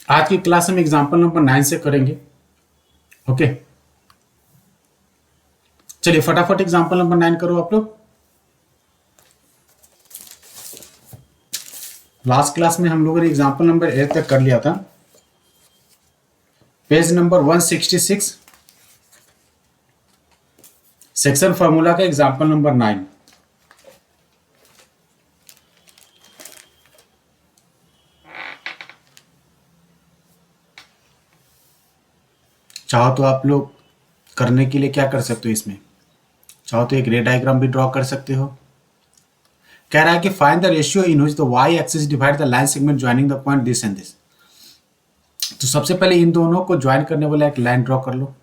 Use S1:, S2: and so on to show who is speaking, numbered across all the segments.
S1: आज की क्लास हम एग्जाम्पल नंबर 9 से करेंगे। ओके, चलिए फटाफट एग्जाम्पल नंबर 9 करो आप लोग। लास्ट क्लास में हम लोगों ने एग्जाम्पल नंबर 8 तक कर लिया था। पेज नंबर 166, सेक्शन फार्मूला का एग्जाम्पल नंबर 9। चाहो तो आप लोग करने के लिए क्या कर सकते हो, इसमें चाहो तो एक रे डायग्राम भी ड्रॉ कर सकते हो। कह रहा है कि find the ratio in which the y axis divide the line segment joining the point this and this. तो सबसे पहले इन दोनों को ज्वाइन करने वाला एक लाइन ड्रॉ कर लो।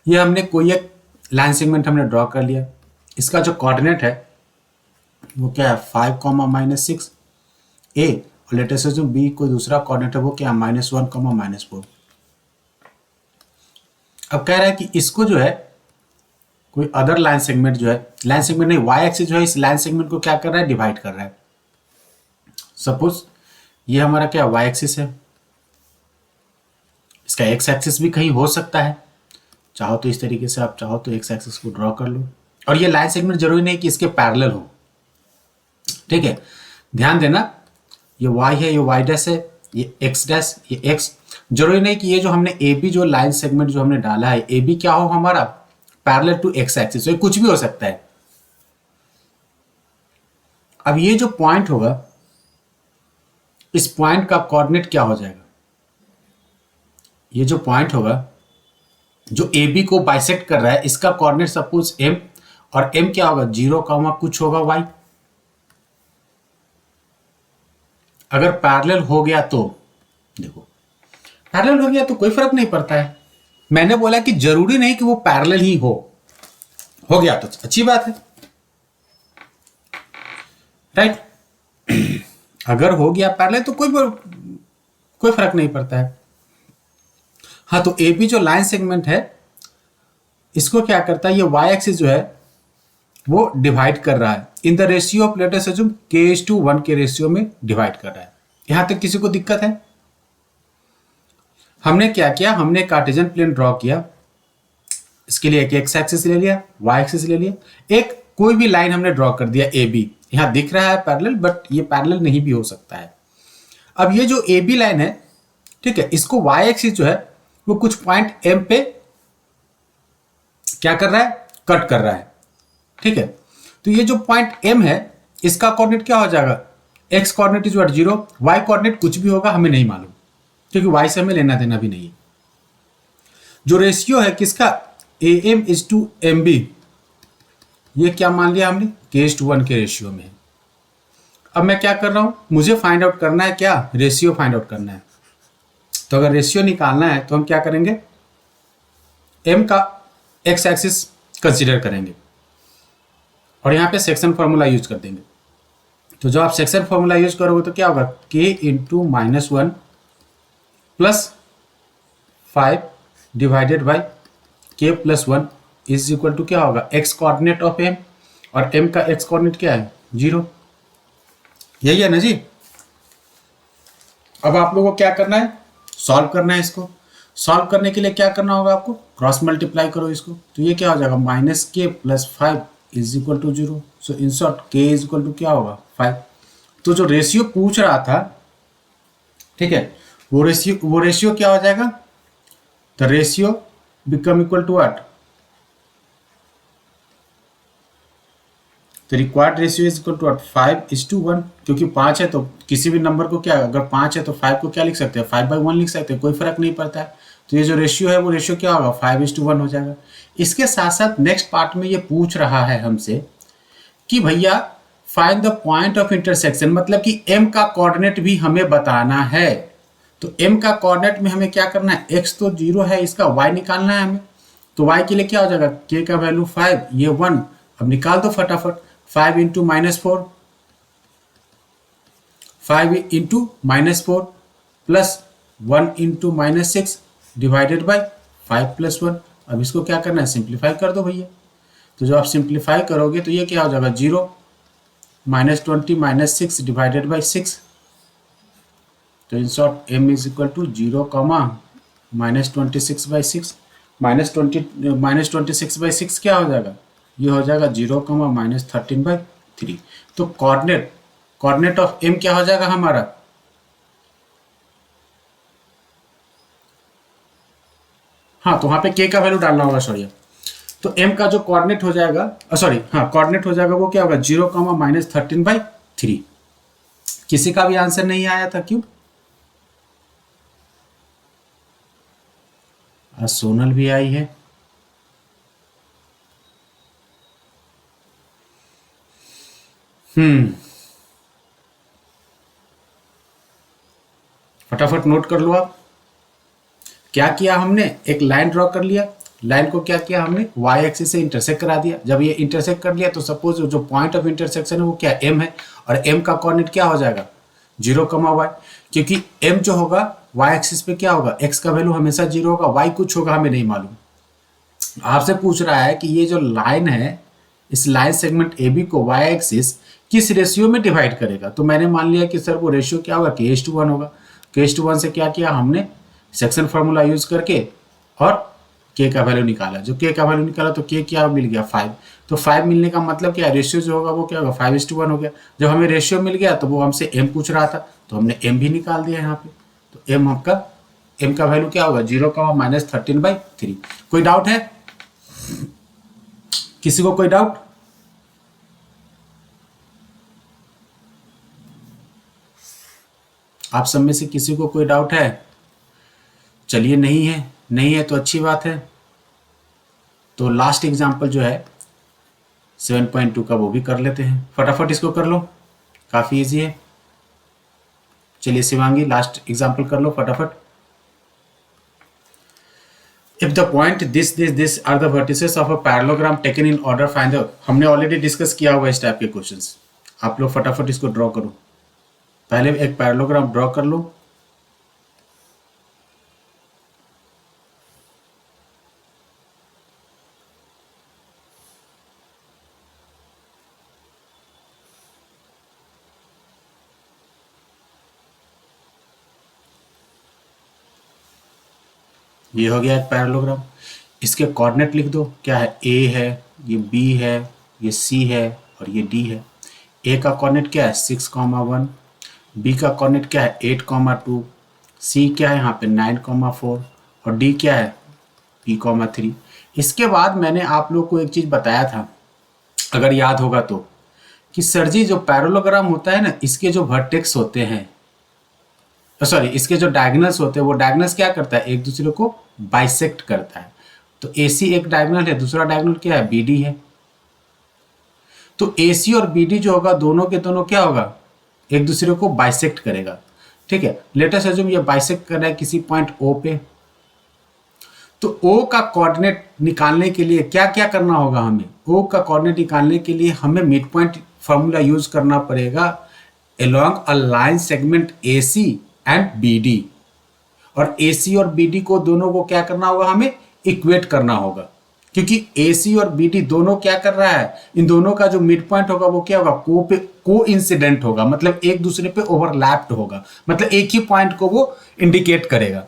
S1: ये हमने कोई एक लाइन सेगमेंट हमने ड्रॉ कर लिया। इसका जो कोऑर्डिनेट है वो क्या है, 5, -6 ए, और लेटेस्ट से जो बी कोई दूसरा कोऑर्डिनेट है वो क्या है, -1, -4। अब कह रहा है कि इसको जो है कोई अदर लाइन सेगमेंट जो है, लाइन सेगमेंट नहीं, वाई एक्सिस जो है इस लाइन सेगमेंट को क्या कर रहा है, डिवाइड कर रहा है। सपोज ये हमारा क्या वाई एक्सिस है, इसका एक्स एक्सिस भी कहीं हो सकता है। चाहो तो इस तरीके से, आप चाहो तो एक्स एक्सिस को ड्रॉ कर लो। और ये लाइन सेगमेंट जरूरी नहीं कि इसके पैरेलल हो, ठीक है। ध्यान देना, ये y है, ये y डैश है, ये x डैश, ये x। जरूरी नहीं कि ये जो हमने ए बी जो लाइन सेगमेंट जो हमने डाला है, ए बी क्या हो हमारा, पैरेलल टू x एक्सिस, ये कुछ भी हो सकता है। अब ये जो पॉइंट होगा, इस पॉइंट का कोऑर्डिनेट क्या हो जाएगा, ये जो पॉइंट होगा जो ए बी को बाइसेक्ट कर रहा है, इसका कोऑर्डिनेट सपोज m, और m क्या होगा, 0, कुछ होगा y। अगर पैरेलल हो गया तो देखो, पैरेलल हो गया तो कोई फर्क नहीं पड़ता है। मैंने बोला कि जरूरी नहीं कि वो पैरेलल ही हो गया तो अच्छी बात है, राइट। अगर हो गया पैरेलल तो कोई फर्क नहीं पड़ता है। हाँ, तो ए बी जो लाइन सेगमेंट है इसको क्या करता है, ये वाई एक्सिस जो है वो डिवाइड कर रहा है इन the ratio of, let us assume k:1 के रेशियो में डिवाइड कर रहा है। यहां तक किसी को दिक्कत है? हमने क्या किया, हमने कार्टेशियन प्लेन ड्रॉ किया। इसके लिए एक एक्स एक्सिस ले लिया, वाई एक्सिस ले लिया, एक कोई भी लाइन हमने ड्रॉ कर दिया ए बी। यहां दिख रहा है पैरेलल, बट ये पैरेलल नहीं भी हो सकता है। अब ये जो ए बी लाइन है, ठीक है, इसको वाई एक्सिस जो है वो कुछ पॉइंट एम पे क्या कर रहा है, कट कर रहा है, ठीक है। तो ये जो पॉइंट एम है इसका कोऑर्डिनेट क्या हो जाएगा, x coordinate is what, 0, y coordinate कुछ भी होगा हमें नहीं मालूम, क्योंकि वाई से हमें लेना देना भी नहीं है। जो रेशियो है किसका, A M is to M B, ये क्या मान लिया हमने, k:1 के रेशियो में है। अब मैं क्या कर रहा हूं, मुझे फाइंड आउट करना है क्या, रेशियो फाइंड आउट करना है। तो अगर रेशियो निकालना है तो हम क्या करेंगे, एम का एक्स एक्सिस कंसीडर करेंगे और यहाँ पे सेक्शन फॉर्मूला यूज कर देंगे। तो जब आप सेक्शन फॉर्मूला यूज करोगे तो क्या होगा, k/-1 plus 5 divided by k+1 is equal to क्या होगा, x कोऑर्डिनेट ऑफ m, और m का x कोऑर्डिनेट क्या है, 0। यही है ना जी। अब आप लोगों को क्या करना है, सॉल्व करना है। इसको सॉल्व करने के लिए क्या करना होगा आपको, क्रॉस मल्टीप्लाई करो इसको, तो ये क्या हो जाएगा, -k+5 is equal to 0। So in short k is equal to क्या होगा, 5। तो जो रेशियो पूछ रहा था, ठीक है, वो रेशियो क्या हो जाएगा, the ratio become equal to what, तो required ratio is equal to 5:1, क्योंकि 5 है तो किसी भी नंबर को क्या, अगर 5 है तो 5 को क्या लिख सकते हैं, 5/1 लिख सकते हैं, कोई फर्क नहीं पड़ता है। तो ये जो रेशियो है वो रेशियो क्या होगा, 5:1 हो जाएगा। इसके साथ साथ नेक्स्ट पार्ट में ये पूछ रहा है हमसे कि भैया find the point of intersection, मतलब कि m का कोऑर्डिनेट भी हमें बताना है। तो m का कोऑर्डिनेट में हमें क्या करना है, x तो 0 है, इसका y निकालना है हमें। तो y के लिए क्या हो जाएगा, k का वैल्यू 5, ये 1। अब निकाल दो फटाफट, 5 × -4, 5 × -4 प्लस 1 × -6 डिवाइडेड बाई 5+1। अब इसको क्या करना है, सिंप्लीफाई कर दो भैया। तो जब आप सिंप्लीफाई करोगे तो ये क्या हो जाएगा, 0, -20 -6 डिवाइडेड बाई 6, तो in short m is equal to 0, -26/6 -26/6 क्या हो जाएगा, ये हो जाएगा 0, -13/3। तो कोऑर्डिनेट ऑफ m क्या हो जाएगा हमारा, हाँ तो वहां पे k का वैल्यू डालना होगा, सॉरी। तो m का जो कोऑर्डिनेट हो जाएगा, सॉरी हाँ कोऑर्डिनेट हो जाएगा वो क्या होगा, 0, -13/3। किसी का भी आंसर नहीं आया था, क्यों? आज सोनल भी आई है। फटाफट नोट कर लो आप। क्या किया हमने, एक लाइन ड्रॉ कर लिया, लाइन को क्या किया हमने, वाई एक्सिस से इंटरसेक्ट करा दिया। जब ये इंटरसेक्ट कर लिया तो सपोज जो पॉइंट ऑफ इंटरसेक्शन है वो क्या, m है, और m का कोऑर्डिनेट क्या हो जाएगा, 0, क्योंकि m जो होगा y एक्सिस पे क्या होगा, x का वैल्यू हमेशा 0 होगा, y कुछ होगा हमें नहीं मालूम। आपसे पूछ रहा है कि ये जो लाइन है, इस लाइन सेगमेंट ए बी को वाई एक्सिस किस रेशियो में डिवाइड करेगा। तो मैंने मान लिया कि सर वो रेशियो क्या होगा, k:1 होगा। k:1 से क्या किया हमने, सेक्शन फार्मूला यूज करके और k का वैल्यू निकाला। जो k का वैल्यू निकाला तो k क्या मिल गया, 5। तो 5 मिलने का मतलब क्या है, रेशियो जो होगा वो क्या होगा, 5:1 हो गया। जब हमें रेशियो मिल गया तो वो हमसे m पूछ रहा था, तो हमने m भी निकाल दिया यहाँ पे। तो m का वैल्यू क्या होगा, 0, -13/3। कोई डाउट है किसी को, कोई डाउट? आप सब में से किसी को कोई डाउट है? चलिए नहीं है, नहीं है तो अच्छी बात है। तो लास्ट एग्जांपल जो है 7.2 का वो भी कर लेते हैं, फटाफट इसको कर लो, काफ़ी इजी है। चलिए शिवांगी लास्ट एग्जांपल कर लो फटाफट। If the point this are the vertices of a parallelogram taken in order find the, हमने ऑलरेडी डिस्कस किया हुआ इस टाइप के क्वेश्चंस। आप लोग फटाफट इसको ड्रॉ करो, पहले एक पैरेललोग्राम ड्रॉ कर लो। ये हो गया एक पैरेललोग्राम। इसके कोऑर्डिनेट लिख दो, क्या है, ए है, ये बी है, ये सी है और ये डी है। ए का कोऑर्डिनेट क्या है, 6,1, बी का कोऑर्डिनेट क्या है, 8,2, सी क्या है यहाँ पे 9,4 और डी क्या है p,3। इसके बाद मैंने आप लोग को एक चीज़ बताया था, अगर याद होगा तो, कि सर जी जो पैरेललोग्राम होता है ना, इसके जो वर्टेक्स होते हैं, सॉरी इसके जो डायगोनल्स होते हैं, वो डायगोनल्स क्या करता है, एक दूसरे को बाइसेक्ट करता है। तो AC एक डायगोनल है, दूसरा डायगोनल क्या है, BD है। तो AC और BD जो होगा, दोनों के दोनों क्या होगा, एक दूसरे को बाइसेक्ट करेगा। ठीक है, लेट अस अज्यूम ये बाइसेक्ट कर रहा है किसी पॉइंट O पे। तो O का कोऑर्डिनेट निकालने के लिए क्या क्या करना होगा हमें, O का कोऑर्डिनेट निकालने के लिए हमें मिड पॉइंट फॉर्मूला यूज करना पड़ेगा along a line segment AC and BD। और AC और BD को दोनों को क्या करना होगा, हमें इक्वेट करना होगा, क्योंकि AC और BD दोनों क्या कर रहा है, इन दोनों का जो मिड पॉइंट होगा वो क्या होगा, को इंसिडेंट होगा, मतलब एक दूसरे पे ओवरलैप्ड होगा, मतलब एक ही पॉइंट को वो इंडिकेट करेगा।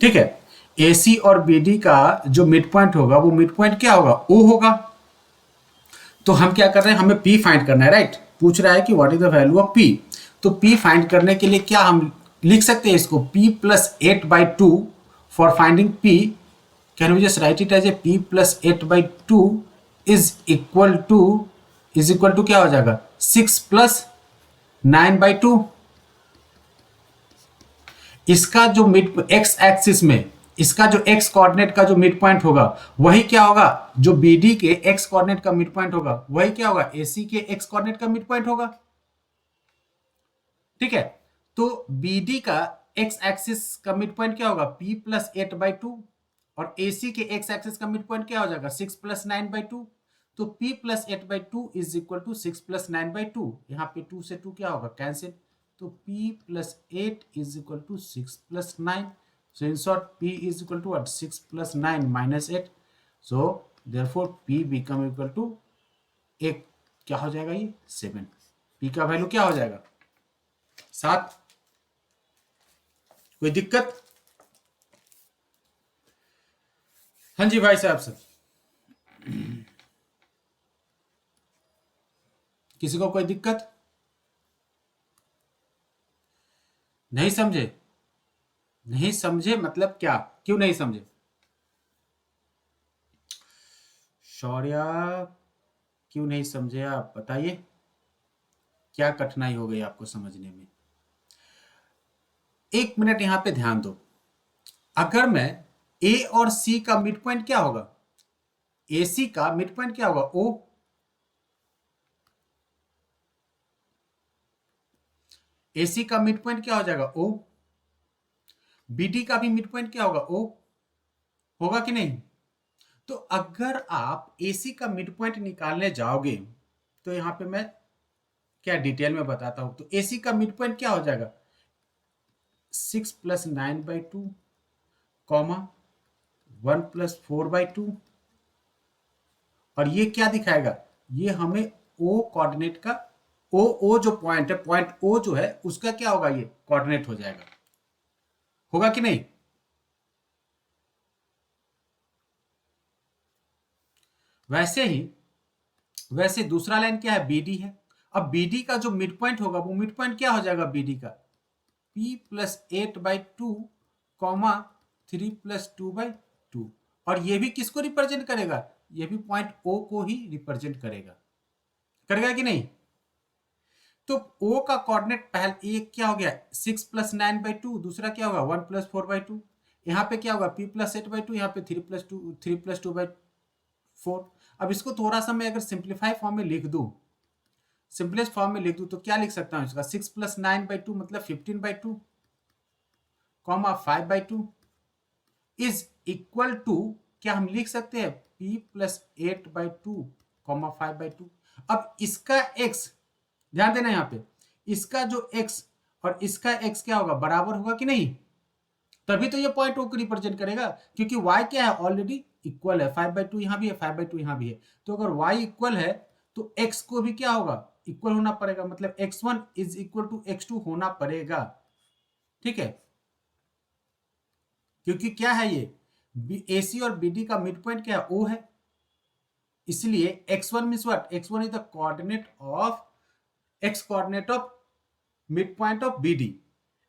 S1: ठीक है, AC और BD का जो मिड पॉइंट होगा वो मिड पॉइंट क्या होगा, O होगा। तो हम क्या कर रहे हैं, हमें P फाइंड करना है, राइट। पूछ रहा है कि what is the value of P। तो P फाइंड करने के लिए क्या हम लिख सकते हैं इसको, P+8/2 for finding P। Can we just write it as a P+8/2 is equal to क्या हो जाएगा, 6+9/2। इसका जो मिड x एक्सिस में, इसका जो x कोऑर्डिनेट का जो मिड पॉइंट होगा वही क्या होगा, जो BD के x कोऑर्डिनेट का मिड पॉइंट होगा वही क्या होगा, AC के x कोऑर्डिनेट का मिड पॉइंट होगा। ठीक है, तो BD का x एक्सिस का मिड पॉइंट क्या होगा, P+8/2 और AC के x एक्सिस का मिड पॉइंट क्या हो जाएगा, 6+9/2। तो P+8/2 इज इक्वल टू 6+9/2। यहाँ पे 2 से 2 क्या होगा, कैंसिल। तो P+8 is equal to 6+9। So in short, P is equal to what? 6+9 minus 8. So therefore P become equal to एक क्या हो जाएगा, ये 7। P का वैल्यू क्या हो जाएगा, 7। कोई दिक्कत? हाँ जी भाई साहब सब, किसी को कोई दिक्कत? नहीं समझे? नहीं समझे मतलब क्या? क्यों नहीं समझे? शौर्या, क्यों नहीं समझे आप बताइए, क्या कठिनाई हो गई आपको समझने में? एक मिनट यहां पे ध्यान दो। अगर मैं ए और सी का मिड पॉइंट क्या होगा, ए सी का मिड पॉइंट क्या होगा? ओ। ए सी का मिड पॉइंट क्या हो जाएगा? ओ। बीडी का भी मिड पॉइंट क्या होगा? ओ। होगा कि नहीं? तो अगर आप एसी का मिड पॉइंट निकालने जाओगे तो यहां पे मैं क्या डिटेल में बताता हूं। तो एसी का मिड पॉइंट क्या हो जाएगा? 6 + 9/2 कॉमा 1 + 4/2। और ये क्या दिखाएगा? ये हमें ओ कोऑर्डिनेट का, ओ ओ जो पॉइंट है, पॉइंट ओ जो है उसका क्या होगा? ये कोऑर्डिनेट हो जाएगा। होगा कि नहीं? वैसे ही, वैसे दूसरा लाइन क्या है? बीडी है। अब बीडी का जो मिड पॉइंट होगा वो मिड पॉइंट क्या हो जाएगा बीडी का? P + 8/2 comma 3 + 2/2। और ये भी किसको रिप्रेजेंट करेगा? ये भी पॉइंट ओ को ही रिप्रेजेंट करेगा। करेगा कि नहीं? तो ओ का कोऑर्डिनेट पहले एक क्या हो गया? 6 + 9/2। दूसरा क्या होगा? 1 + 4/2। यहां पे क्या होगा? P + 8/2। यहाँ पे 3 + 2/4। अब इसको थोड़ा सा मैं अगर सिंप्लीफाई फॉर्म में लिख दूं, सिंपलेस्ट फॉर्म में लिख दूं तो क्या लिख सकता हूं इसका? 6 + 9/2 मतलब 15/2 कॉमा 5/2 इज इक्वल टू, क्या हम लिख सकते हैं? P + 8/2 comma 5/2। अब इसका x, ध्यान देना यहां पे, इसका जो x और इसका x क्या होगा? बराबर होगा कि नहीं? तभी तो ये पॉइंट ओ को रिप्रेजेंट करेगा, क्योंकि y क्या है? ऑलरेडी इक्वल है। 5/2 यहां भी है, 5/2 यहां भी है। तो अगर y इक्वल है तो x को भी क्या होगा? इक्वल होना पड़ेगा। मतलब x1 is equal to x2 होना पड़ेगा। ठीक है? क्योंकि क्या है ये? एसी और बीडी का मिड पॉइंट क्या है? ओ है। इसलिए x1 means what? x1 is the coordinate of, x coordinate of mid point of BD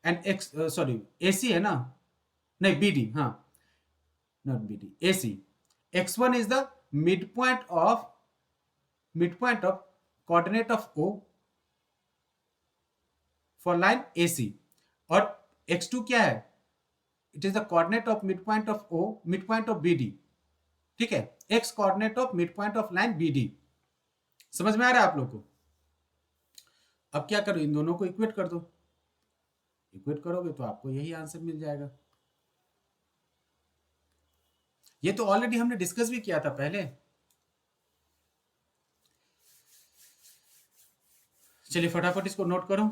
S1: and x, sorry AC है ना, नहीं बीडी, हाँ, not BD, AC. x1 is the mid point of, mid point of coordinate of O for line AC. और x2 क्या है? It is the coordinate of mid point of O, mid point of BD. ठीक है? x coordinate of mid point of line BD. समझ में आ रहा है आप लोग को? अब क्या करो? इन दोनों को इक्वेट कर दो। इक्वेट करोगे तो आपको यही आंसर मिल जाएगा। ये तो ऑलरेडी हमने डिस्कस भी किया था पहले। चलिए फटाफट इसको नोट करो।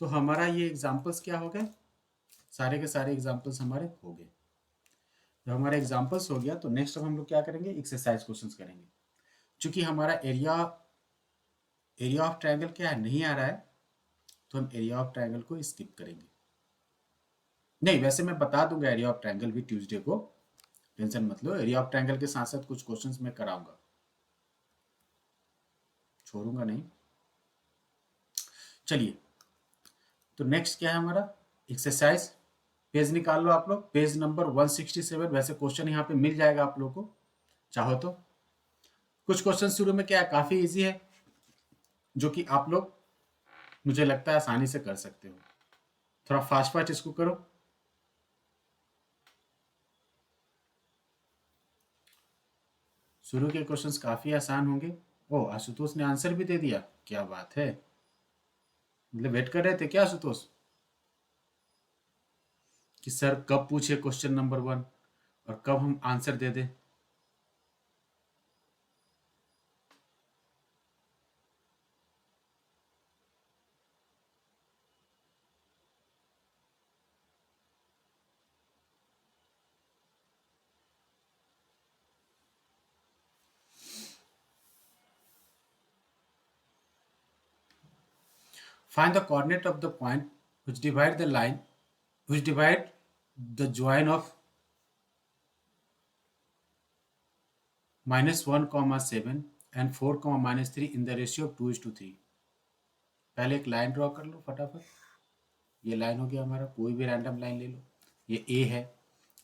S1: तो हमारा ये एग्जाम्पल्स क्या हो गए? सारे के सारे एग्जाम्पल्स हमारे हो गए। जब हमारे एग्जाम्पल्स हो गया तो नेक्स्ट अब हम लोग क्या करेंगे? एक्सरसाइज क्वेश्चंस करेंगे। चूंकि हमारा एरिया, एरिया ऑफ ट्रायंगल क्या है? नहीं आ रहा है, तो हम एरिया ऑफ ट्रायंगल को स्किप करेंगे। नहीं, वैसे मैं बता दूंगा एरिया ऑफ ट्रायंगल भी ट्यूसडे को, टेंशन मत लो। एरिया ऑफ ट्रायंगल के साथ साथ कुछ क्वेश्चंस मैं कराऊंगा, छोड़ूंगा नहीं। चलिए, तो नेक्स्ट क्या है हमारा? एक्सरसाइज। पेज निकाल लो आप लोग, पेज नंबर 167। वैसे क्वेश्चन यहाँ पे मिल जाएगा आप लोग को चाहो तो। कुछ क्वेश्चन शुरू में क्या है, काफी इजी है, जो कि आप लोग मुझे लगता है आसानी से कर सकते हो। थोड़ा फास्ट फास्ट इसको करो। शुरू के क्वेश्चंस काफी आसान होंगे। ओ, आशुतोष ने आंसर भी दे दिया, क्या बात है। मतलब वेट कर रहे थे क्या आशुतोष कि सर कब पूछे क्वेश्चन नंबर 1 और कब हम आंसर दे दें? Find the coordinate of the point which divide the line which divide the join of -1, 7 and 4, -3 in the ratio of 2:3। पहले एक लाइन ड्रॉ कर लो फटाफट। ये लाइन हो गया हमारा, कोई भी रैंडम लाइन ले लो। ये ए है,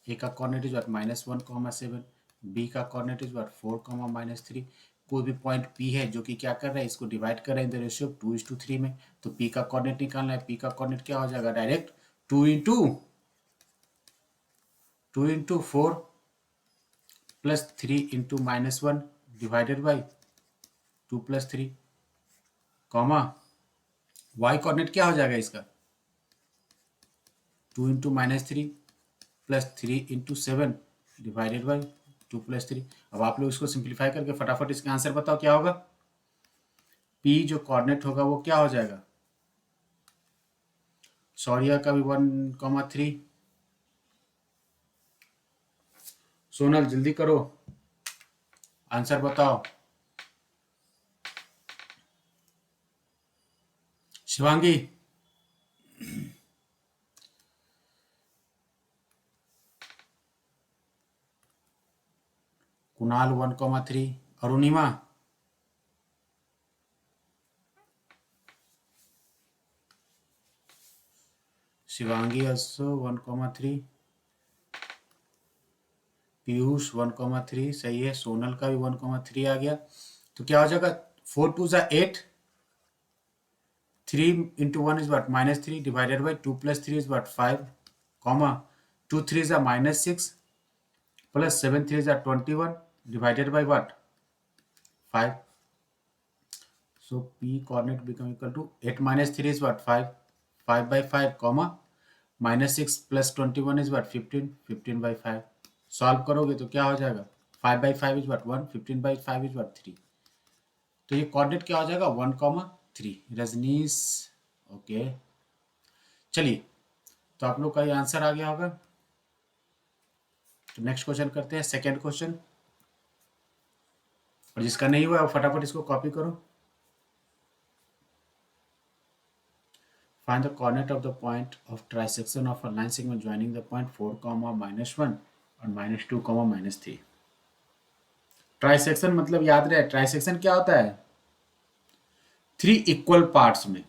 S1: ए का कोऑर्डिनेट इज व्हाट -1, 7, बी का कोऑर्डिनेट इज व्हाट 4, -3। कोई भी पॉइंट पी है जो कि क्या कर रहा है, इसको डिवाइड कर रहा है इन द रेशियो ऑफ 2:3 में। तो पी का कोऑर्डिनेट निकालना है। पी का कोऑर्डिनेट क्या हो जाएगा, direct 2 into 4 plus 3 into -1 divided by 2 + 3, comma y coordinate क्या हो जाएगा इसका, 2 into -3 plus 3 into 7 divided by 2 + 3। अब आप लोग इसको सिंप्लीफाई करके फटाफट इसका आंसर बताओ क्या होगा। पी जो कोऑर्डिनेट होगा वो क्या हो जाएगा, सौर्या का भी 1, 3। सोनल जल्दी करो, आंसर बताओ। शिवांगी, कुणाल 1, 3, अरुणिमा, शिवांगी also 1, 3, पीयूष 1, 3 सही है। सोनल का भी 1, 3 आ गया। तो क्या हो जाएगा, 4 2 = 8, 3 into 1 is what -3 divided by 2 + 3 is what 5, comma 2 3 is a -6 plus 7 3 is a 21 divided by what 5। So P coordinate become equal to 8 - 3 is what 5, 5/5, comma -6 plus 21 is what 15, 15/5। Solve करोगे तो क्या हो जाएगा, 5/5 इज व्हाट 1, 15/5 इज व्हाट 3। तो ये coordinate क्या हो जाएगा 1, 3। रजनीश, ओके चलिए, तो आप लोग का ये आंसर आ गया होगा। तो नेक्स्ट क्वेश्चन करते हैं, सेकेंड क्वेश्चन। और जिसका नहीं हुआ फटाफट इसको कॉपी करो। Find the coordinate of the point of trisection of a line segment joining the point 4, -1 और -2, -3। ट्राइसेक्शन मतलब याद रहे, ट्राइसेक्शन क्या होता है, 3 इक्वल पार्ट्स में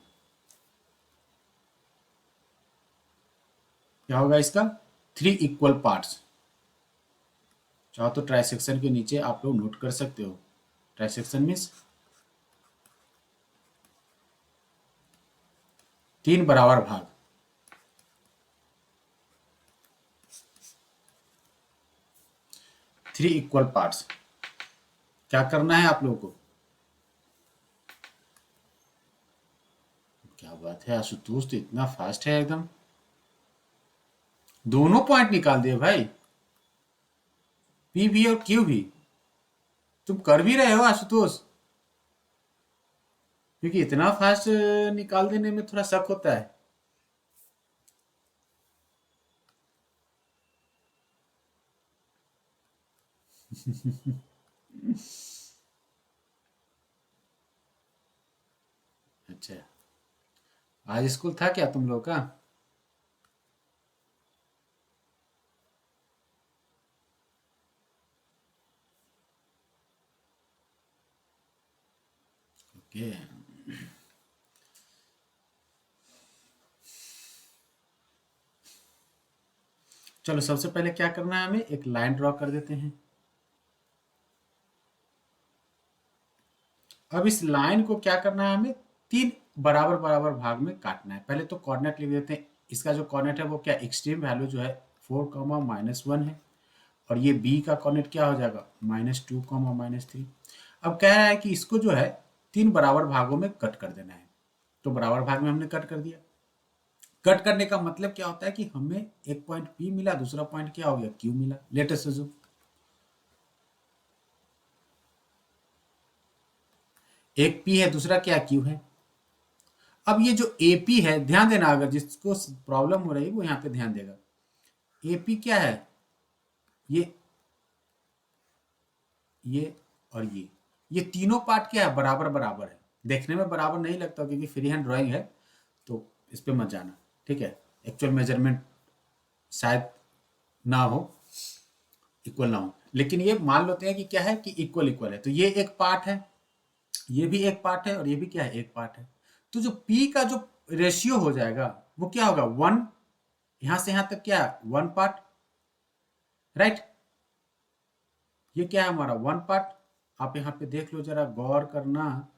S1: क्या होगा इसका, 3 इक्वल पार्ट्स। चाहो तो ट्राइसेक्शन के नीचे आप लोग नोट कर सकते हो, ट्राइसेक्शन मीन्स 3 बराबर भाग। Three equal parts. क्या करना है आप लोगों को, क्या बात है आशुतोष, तो इतना फास्ट है एकदम, दोनों पॉइंट निकाल दिए भाई, पी भी और क्यू भी। तुम कर भी रहे हो आशुतोष, क्योंकि इतना फास्ट निकाल देने में थोड़ा शक होता है। अच्छा, आज स्कूल था क्या तुम लोग का, ओके। चलो सबसे पहले क्या करना है, हमें एक लाइन ड्रॉ कर देते हैं। अब इस लाइन को क्या करना है, हमें 3 बराबर बराबर भाग में काटना है। पहले तो कोऑर्डिनेट लिख देते हैं। इसका जो कोऑर्डिनेट है वो क्या, एक्सट्रीम वैल्यू जो है 4, -1 है, और ये बी का कोऑर्डिनेट क्या हो जाएगा -2, -3। अब कह रहा है कि इसको जो है 3 बराबर भागों में कट कर देना है। तो बराबर भाग में हमने कट कर दिया। कट करने का मतलब क्या होता है कि हमें एक पॉइंट पी मिला, दूसरा पॉइंट क्या हो गया क्यू मिला। लेट अस अज्यूम एक पी है, दूसरा क्या क्यू है। अब ये जो एपी है, ध्यान देना, अगर जिसको प्रॉब्लम हो रही है वो यहाँ पे ध्यान देगा। एपी क्या है, ये और ये तीनों पार्ट क्या है, बराबर बराबर है। देखने में बराबर नहीं लगता क्योंकि फ्री हैंड ड्राइंग है, तो इस पे मत जाना, ठीक है। एक्चुअल मेजरमेंट शायद ना हो, इक्वल ना हो, लेकिन ये मान लेते हैं कि क्या है कि इक्वल इक्वल है। तो ये एक पार्ट है, ये भी एक पार्ट है, और ये भी क्या है, एक पार्ट है। तो जो पी का जो रेशियो हो जाएगा वो क्या होगा, वन, यहां से यहां तक क्या है, वन पार्ट, राइट। ये क्या है हमारा, वन पार्ट। आप यहां पे देख लो, जरा गौर करना,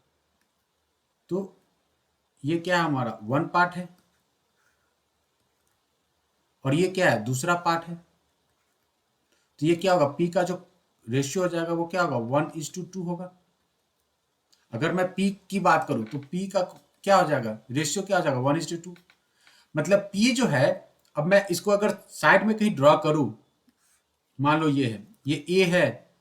S1: तो ये क्या है हमारा, वन पार्ट है, और ये क्या है, दूसरा पार्ट है। तो ये क्या होगा, पी का जो रेशियो हो जाएगा वो क्या होगा, 1:2 होगा। अगर मैं पी की बात करूं तो पी का क्या हो जाएगा, रेशियो क्या हो जाएगा, 1:2। मतलब पी जो है, अब मैं इसको अगर साइड में कहीं ड्रॉ करूं, मान लो ये है, ये ए है,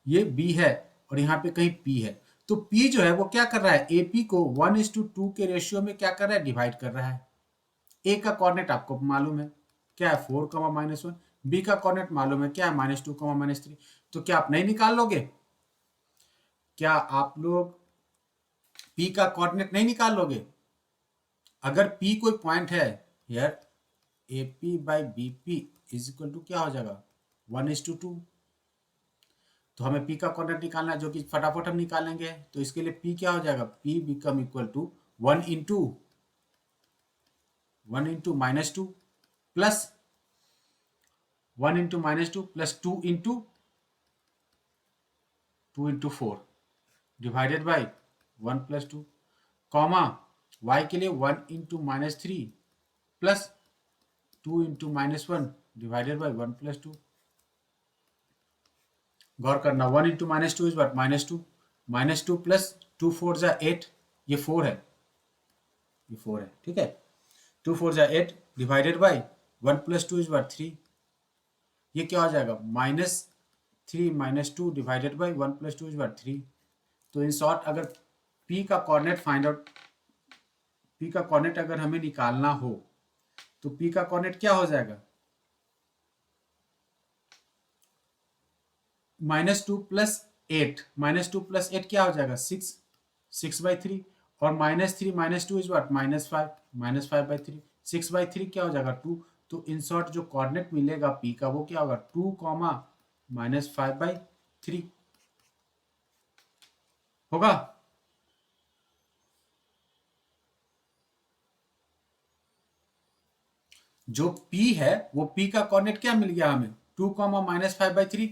S1: ये बी है, और यहाँ पे कहीं पी है, तो पी जो है वो क्या कर रहा है, एपी को 1:2 के रेशियो में क्या कर रहा है, डिवाइड कर रहा है। ए का कोऑर्डिनेट आपको मालूम है क्या है, 4, -1। बी का कोऑर्डिनेट मालूम है क्या है, -2, -3। तो क्या आप नहीं निकाल लोगे, क्या आप लोग पी का कोऑर्डिनेट नहीं निकाल लोगे? अगर पी कोई पॉइंट है यार, A P by B P is equal to क्या हो जाएगा, 1:2। तो हमें पी का कोऑर्डिनेट निकालना है, जो कि फटाफट हम निकालेंगे। तो इसके लिए पी क्या हो जाएगा, P become equal to 1 into -2 plus 1 into -2 plus 2 into 4 divided by 1+2, comma y के लिए 1 into -3 plus 2 into -1 divided by 1+2। गौर करना, 1 इंटू -2 इज वट, -2, -2 प्लस 2 4 = 8, ये 4 है, ये 4 है, ठीक है। 2 4 = 8 डिवाइडेड बाई 1+2 इज वट 3। ये क्या हो जाएगा, -3 -2 डिवाइडेड बाई 1+2 इज वट 3। तो इन शॉर्ट, अगर पी का कोऑर्डिनेट फाइंड आउट, पी का कोऑर्डिनेट अगर हमें निकालना हो, तो पी का कोऑर्डिनेट क्या हो जाएगा, -2 + 8, -2 + 8 क्या हो जाएगा, 6, 6/3, और -3 -2 इज वट, -5, -5/3, 6/3 क्या हो जाएगा, 2। तो इन शॉर्ट जो कोऑर्डिनेट मिलेगा पी का वो क्या होगा, 2, -5/3 होगा। जो P है वो P का कोऑर्डिनेट क्या मिल गया हमें, 2, -5/3।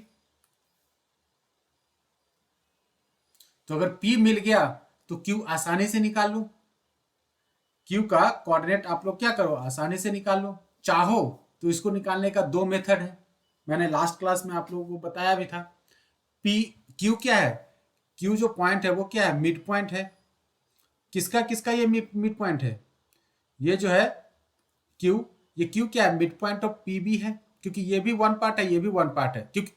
S1: तो अगर P मिल गया तो Q आसानी से निकाल लो। Q का कोऑर्डिनेट आप लोग क्या करो, आसानी से निकाल लो। चाहो तो इसको निकालने का दो मेथड है, मैंने लास्ट क्लास में आप लोगों को बताया भी था। P, Q क्या है, Q जो पॉइंट है वो क्या है, मिड पॉइंट है। किसका किसका ये मिड पॉइंट है, ये जो है Q, ये Q क्या है, मिड पॉइंट ऑफ PB है, क्योंकि ये भी वन पार्ट है, ये भी वन पार्ट है। क्योंकि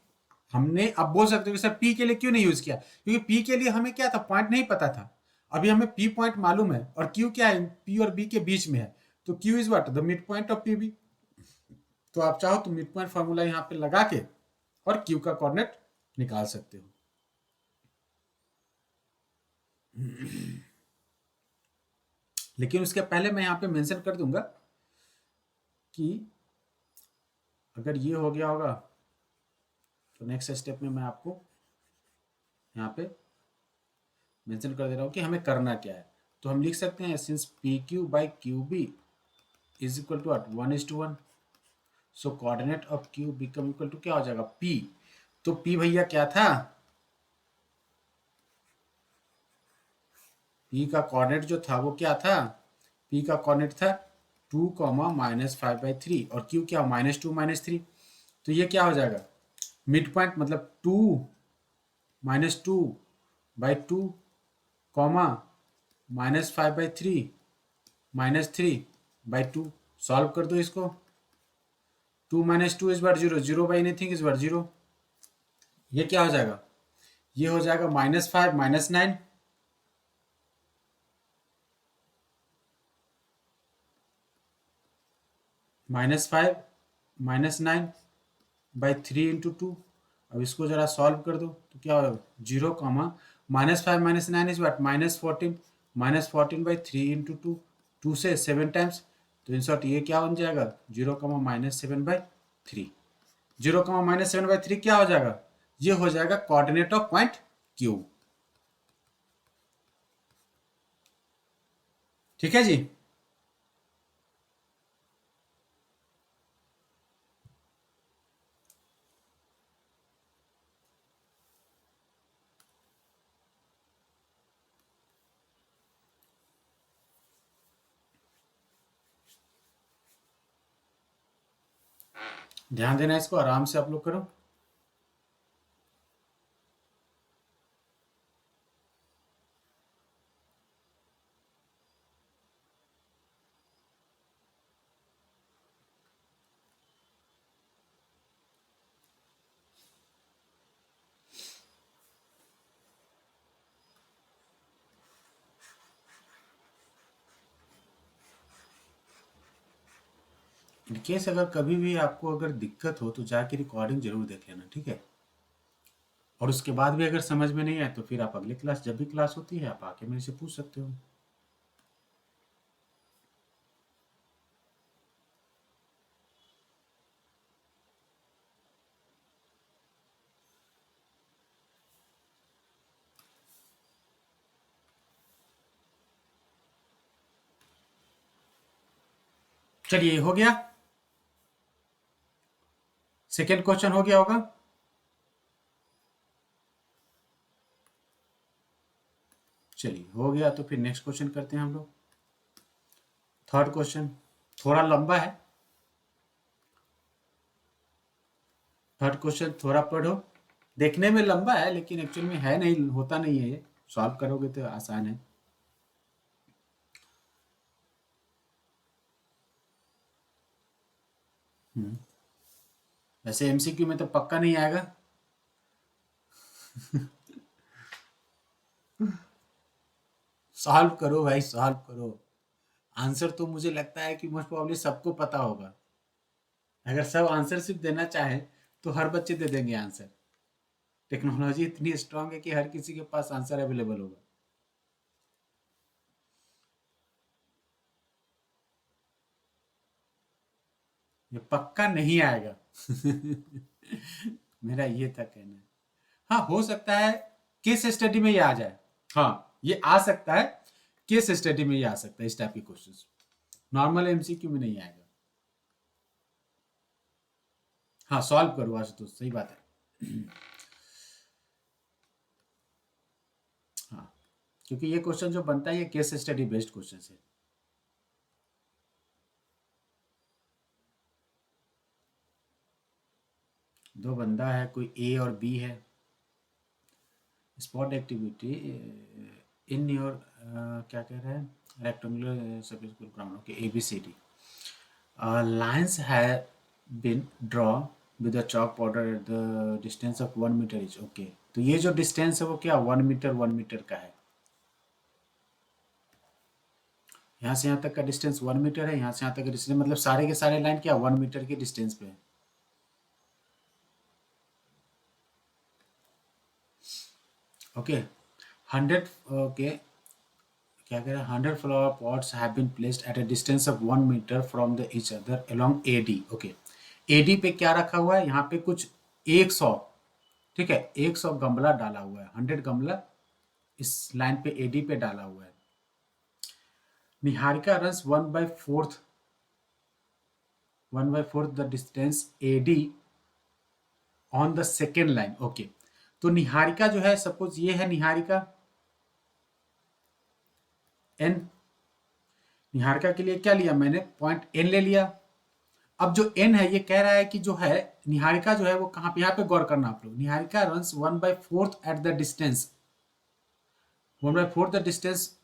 S1: हमने, अब बोल सकते हो कि सर P के लिए क्यों नहीं यूज किया, क्योंकि P के लिए हमें क्या था, पॉइंट नहीं पता था। अभी हमें P पॉइंट मालूम है, और Q क्या है, P और B के बीच में है। तो Q is what, the mid point of PB। तो आप चाहो तो मिड पॉइंट फॉर्मूला यहाँ पे लगा के और Q का कोऑर्डिनेट निकाल सकते हो। लेकिन उसके पहले मैं यहाँ पे मेंशन कर दूंगा कि अगर ये हो गया होगा तो नेक्स्ट स्टेप में मैं आपको यहाँ पे मेंशन कर दे रहा हूँ कि हमें करना क्या है। तो हम लिख सकते हैं, since P Q by Q B is equal to 1:1, so coordinate of Q become equal to क्या हो जाएगा, पी। तो पी भैया क्या था, पी का कोऑर्डिनेट जो था वो क्या था, पी का कोऑर्डिनेट था 2, -5/3, और क्यू क्या, -2 -3। तो ये क्या हो जाएगा, मिड पॉइंट, मतलब 2 -2/2, -5/3 -3/2। सॉल्व कर दो इसको, 2 - 2 इज बट 0, 0/एनीथिंग इज बट 0। ये क्या हो जाएगा, ये हो जाएगा -5 -9, -5 -9/3 इंटू 2। अब इसको जरा सॉल्व कर दो तो क्या होगा, 0, -5 -9 इज वट, -14, -14/3 इंटू 2, 2 से 7 टाइम्स। तो इन शॉर्ट ये क्या बन जाएगा 0,-7/3। 0,-7/3 क्या हो जाएगा, ये हो जाएगा कोऑर्डिनेट ऑफ पॉइंट क्यू। ठीक है जी। ध्यान देना, इसको आराम से आप लोग करो। इनकेस अगर कभी भी आपको अगर दिक्कत हो तो जाके रिकॉर्डिंग जरूर देख लेना, ठीक है। और उसके बाद भी अगर समझ में नहीं आए तो फिर आप अगले क्लास, जब भी क्लास होती है आप आके मेरे से पूछ सकते हो। चलिए, हो गया। सेकेंड क्वेश्चन हो गया होगा। चलिए, हो गया तो फिर नेक्स्ट क्वेश्चन करते हैं हम लोग। थर्ड क्वेश्चन थोड़ा लंबा है। थर्ड क्वेश्चन थोड़ा पढ़ो। देखने में लंबा है लेकिन एक्चुअल में है नहीं, होता नहीं है। ये सॉल्व करोगे तो आसान है। वैसे एमसीक्यू में तो पक्का नहीं आएगा। सॉल्व करो भाई, सॉल्व करो। आंसर तो मुझे लगता है कि मोस्ट प्रोबेबली सबको पता होगा। अगर सब आंसर सिर्फ देना चाहे तो हर बच्चे दे देंगे आंसर। टेक्नोलॉजी इतनी स्ट्रांग है कि हर किसी के पास आंसर अवेलेबल होगा। ये पक्का नहीं आएगा। मेरा ये था कहना। हाँ, हो सकता है केस स्टडी में ये आ जाए। हाँ, ये आ सकता है, केस स्टडी में ये आ सकता है, इस टाइप के क्वेश्चंस। नॉर्मल एमसीक्यू में नहीं आएगा। हाँ, सॉल्व करो आज तो सही बात है। हाँ, क्योंकि ये क्वेश्चन जो बनता है ये केस स्टडी बेस्ड क्वेश्चन है। दो बंदा है, कोई ए और बी है। स्पॉट एक्टिविटी इन योर, क्या कह रहे हैं, rectangular surface ground, okay, A B C D. Lines have been drawn with the chalk powder at the distance of 1 meter each. Okay, तो ये जो डिस्टेंस है वो क्या 1 मीटर का है। यहाँ से यहाँ तक का डिस्टेंस 1 मीटर है, यहाँ से यहाँ तक का डिस्टेंस, मतलब सारे के सारे लाइन क्या 1 मीटर के डिस्टेंस पे है। ओके, 100, ओके, क्या कह रहा है, 100 flower pots have been placed at a distance of 1 metre from the each other along AD. Okay, AD पे क्या रखा हुआ है, यहाँ पे कुछ 100, ठीक है, 100 गमला डाला हुआ है, 100 गमला इस लाइन पे एडी पे डाला हुआ है। Niharika runs 1/4 the distance AD on the second line. Okay, तो निहारिका जो है, सपोज ये है निहारिका एन। निहारिका के लिए क्या लिया मैंने, पॉइंट एन ले लिया। अब जो एन है ये कह रहा है कि जो है निहारिका जो है वो कहाँ पे, यहाँ पे गौर करना आप लोग। Niharika runs 1/4 at the distance, 1/4 the distance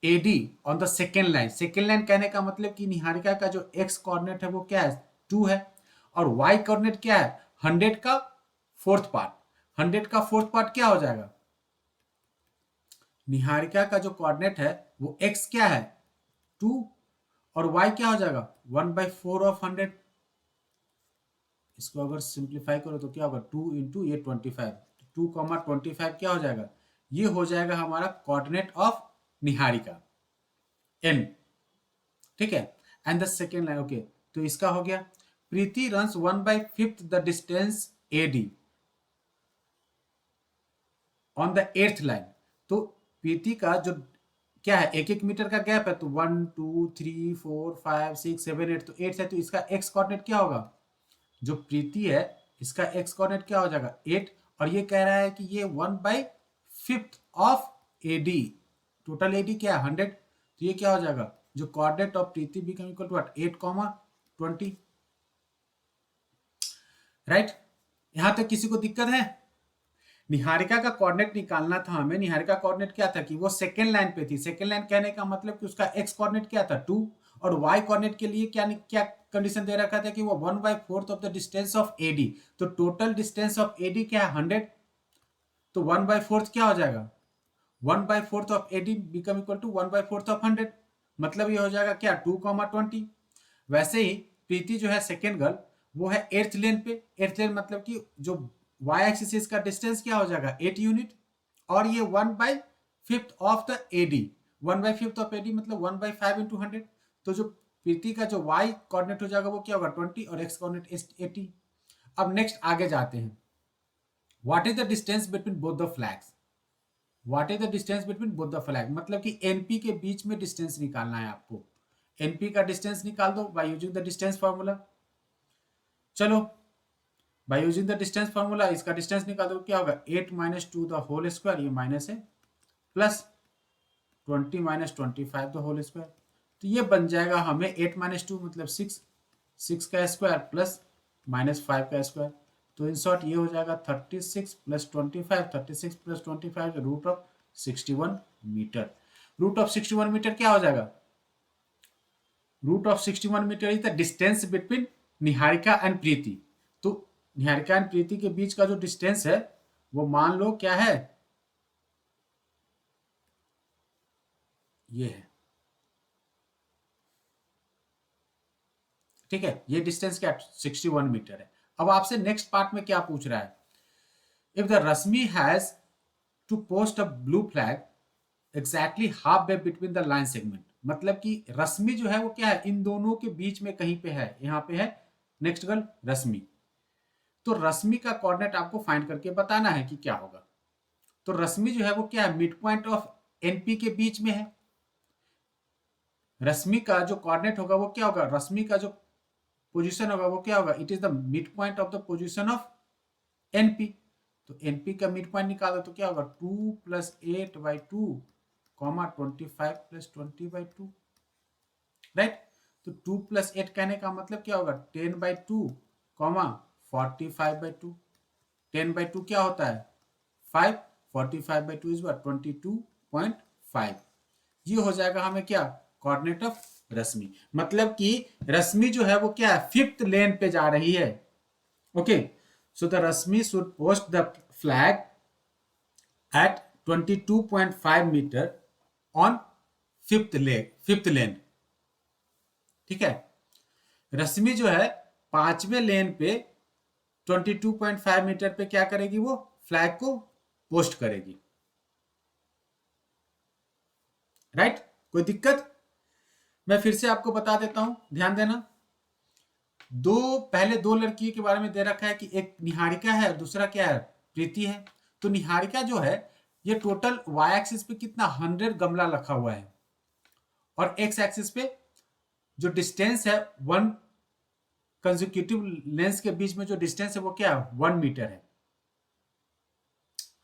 S1: AD on the second line. Second line कहने का मतलब कि निहारिका का जो एक्स कोऑर्डिनेट है वो क्या है 2 है, और वाई कोऑर्डिनेट क्या है 100 का फोर्थ पार्ट। 100 का फोर्थ पार्ट क्या हो जाएगा, निहारिका का जो कोऑर्डिनेट है वो एक्स क्या है 2, और वाई क्या हो जाएगा 1/4 ऑफ 100। इसको अगर सिंप्लीफाई करो तो क्या होगा 2 इंटू ये 25, 2,25 क्या हो जाएगा, ये हो जाएगा हमारा कोऑर्डिनेट ऑफ निहारिका एन। ठीक है। And the second line, okay, तो इसका हो गया Priti runs 1/5 the distance AD on the 8th line. तो प्रीति का जो क्या है, 1-1 मीटर का गैप है, तो 1 2 3 4 5 6 7 8, तो 8 है, तो इसका एक्स कोऑर्डिनेट क्या होगा, जो प्रीति है इसका एक्स कोऑर्डिनेट क्या हो जाएगा 8, और ये कह रहा है कि ये 1/5 ऑफ एडी, टोटल एडी क्या है 100, तो ये क्या हो जाएगा, जो coordinate of Preeti become equal to what 8, 20, right. यहां तक किसी को दिक्कत है? निहारिका का कोऑर्डिनेट निकालना था हमें। निहारिका कोऑर्डिनेट क्या था कि वो सेकेंड लाइन पे थी। सेकेंड लाइन कहने का मतलब कि उसका एक्स कोऑर्डिनेट क्या था 2, और वाई कोऑर्डिनेट के लिए क्या क्या कंडीशन दे रखा था कि वो 1/4 of the distance of AD, तो टोटल डिस्टेंस ऑफ एडी क्या है 100, तो 1/4 क्या हो जाएगा 1/4 of AD become equal to 1/4 of 100, मतलब ये हो जाएगा क्या 2, 20। वैसे ही प्रीति जो है सेकेंड गर्ल वो है 8th लेन पे। 8th लेन मतलब कि जो y एक्सिस का डिस्टेंस क्या हो जाएगा 8 यूनिट, और ये 1/5 of the AD, 1/5 of AD मतलब 1/5 इंटू 100, तो जो प्रीति का जो y कोऑर्डिनेट हो जाएगा वो क्या होगा 20 और x कोऑर्डिनेट 80। अब नेक्स्ट आगे जाते हैं, what is the distance between both the flags, what is the distance between both the flag, मतलब कि एनपी के बीच में डिस्टेंस निकालना है आपको। एनपी का डिस्टेंस निकाल दो by using the distance formula. चलो by using the distance formula इसका डिस्टेंस निकाल दो, क्या होगा 8 - 2 द होल स्क्वायर, ये माइनस है, प्लस 20 - 25 द होल स्क्वायर, तो ये बन जाएगा हमें 8 - 2 मतलब 6, 6 का स्क्वायर प्लस -5 का स्क्वायर, तो इन शॉर्ट ये हो जाएगा 36 + 25, 36 + 25 root of 61 meter. Root of 61 meter क्या हो जाएगा, root of 61 meter is the distance between Niharika and Priti. तो निहारिका एंड प्रीति के बीच का जो डिस्टेंस है वो मान लो क्या है, ये है, ठीक है, ये डिस्टेंस क्या 61 मीटर है। अब आपसे नेक्स्ट पार्ट में क्या पूछ रहा है, if the Rashmi has to post a blue flag exactly half way between the line segment, मतलब कि रश्मि जो है वो क्या है इन दोनों के बीच में कहीं पे है, यहाँ पे है नेक्स्ट गर्ल रश्मि, तो रश्मि का कोऑर्डिनेट आपको फाइंड करके बताना है कि क्या होगा। तो रश्मि जो है वो क्या है मिड पॉइंट ऑफ एनपी के बीच में है। रश्मि का जो कोऑर्डिनेट होगा वो क्या होगा, रश्मि का जो पोजीशन होगा वो क्या होगा, it is the mid point of the position of NP, तो एनपी का मिड पॉइंट निकालो तो क्या होगा 2 + 8/2, 25 + 20/2, राइट। तो 2 + 8 कहने का मतलब क्या होगा 10/2, 45/2, 10/2 क्या होता है 5, 45/2 इज व्हाट 22.5, ये हो जाएगा हमें क्या कोऑर्डिनेट ऑफ रश्मि, मतलब कि रश्मि जो है वो क्या है 5th लेन पे जा रही है। Okay, so the Rashmi should post the flag at 22.5 metre on 5th lane, ठीक है। रश्मि जो है 5वें लेन पे 22.5 मीटर पे क्या करेगी, वो फ्लैग को पोस्ट करेगी, राइट। कोई दिक्कत? मैं फिर से आपको बता देता हूं, ध्यान देना। पहले दो लड़कियों के बारे में दे रखा है कि एक निहारिका है और दूसरा क्या है प्रीति है। तो निहारिका जो है ये टोटल y एक्सिस पे कितना 100 गमला रखा हुआ है, और x एक्सिस पे जो डिस्टेंस है 1 कंसेक्यूटिव लेंस के बीच में जो डिस्टेंस है वो क्या है 1 मीटर है,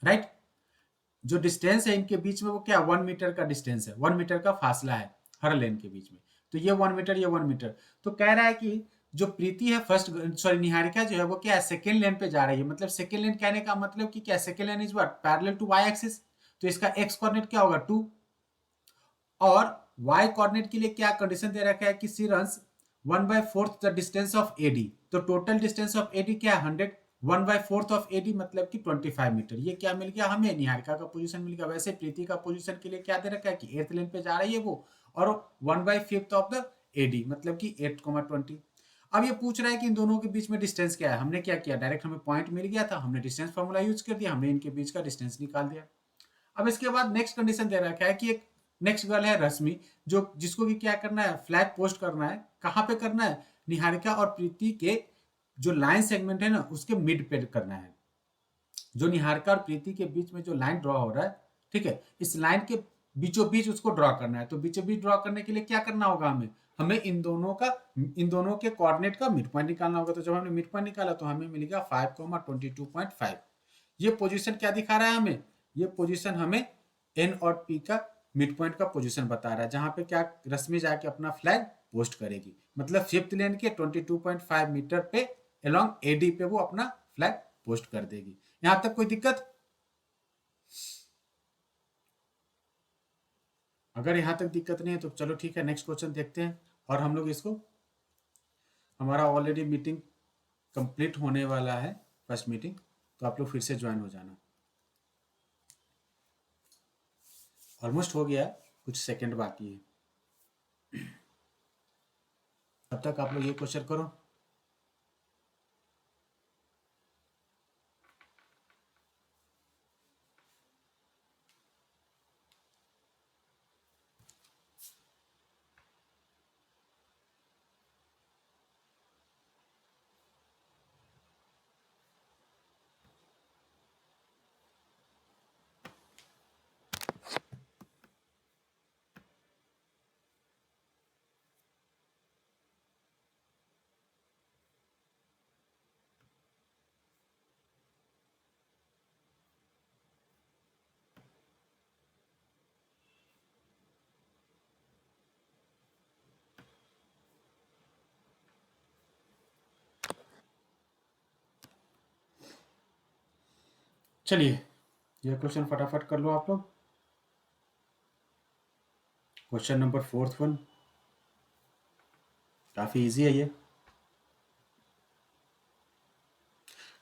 S1: राइट। जो डिस्टेंस है इनके बीच में वो क्या 1 मीटर का डिस्टेंस है, 1 मीटर का फासला है हर लेन के बीच में, तो ये 1 मीटर ये 1 मीटर। तो कह रहा है कि जो प्रीति है निहारिका जो है वो क्या है सेकेंड लेन पे जा रही है, मतलब सेकेंड लेन कहने का मतलब कि क्या second lane is what parallel to y axis, तो इसका एक्स कोऑर्डिनेट क्या होगा 2, और वाई कोऑर्डिनेट के लिए क्या कंडीशन दे रखा है कि C runs 1/4 the distance of AD, तो टोटल डिस्टेंस ऑफ एडी क्या है 100, 1/4 ऑफ एडी मतलब कि 25 मीटर। ये क्या मिल गया हमें, निहारिका का पोजीशन मिल गया। वैसे प्रीति का पोजीशन के लिए क्या दे रखा है कि 8th लेन पे जा रही है वो, और 1/5 ऑफ द एडी मतलब कि 8, 20। अब ये पूछ रहा है कि इन दोनों के बीच में डिस्टेंस क्या है। हमने क्या किया, डायरेक्ट हमें पॉइंट मिल गया था, हमने डिस्टेंस फॉर्मूला यूज कर दिया, हमने इनके बीच का डिस्टेंस निकाल दिया। अब इसके बाद नेक्स्ट कंडीशन दे रखा है कि एक नेक्स्ट गर्ल है रश्मि, जो जिसको कि क्या करना है, फ्लैग पोस्ट करना है। कहाँ पे करना है? निहारिका और प्रीति के जो लाइन सेगमेंट है ना, उसके मिड पे करना है। जो निहारिका और प्रीति के बीच में जो लाइन ड्रॉ हो रहा है, ठीक है, इस लाइन के बीचों बीच उसको ड्रॉ करना है। तो बीचों बीच ड्रॉ करने के लिए क्या करना होगा हमें? हमें इन दोनों के कोऑर्डिनेट का मिड पॉइंट निकालना होगा। तो जब हमने मिड पॉइंट निकाला तो हमें मिलेगा 5,22.5। ये पोजीशन क्या दिखा रहा है हमें? ये पोजीशन हमें एन और पी का मिड पॉइंट का पोजीशन बता रहा है, जहां पे क्या रश्मि जाके अपना फ्लैग पोस्ट करेगी। मतलब फिफ्थ लेन के 22.5 मीटर पे अलोंग एडी पे वो अपना फ्लैग पोस्ट कर देगी। यहां तक कोई दिक्कत? अगर यहां तक दिक्कत नहीं है तो चलो ठीक है, नेक्स्ट क्वेश्चन देखते हैं। और हम लोग इसको, हमारा ऑलरेडी मीटिंग कंप्लीट होने वाला है, फर्स्ट मीटिंग, तो आप लोग फिर से ज्वाइन हो जाना। ऑलमोस्ट हो गया है, कुछ सेकंड बाकी है। तब तक आप लोग ये क्वेश्चन करो। चलिए ये क्वेश्चन फटाफट कर लो आप लोग। क्वेश्चन नंबर फोर्थ वन, काफी इजी है ये।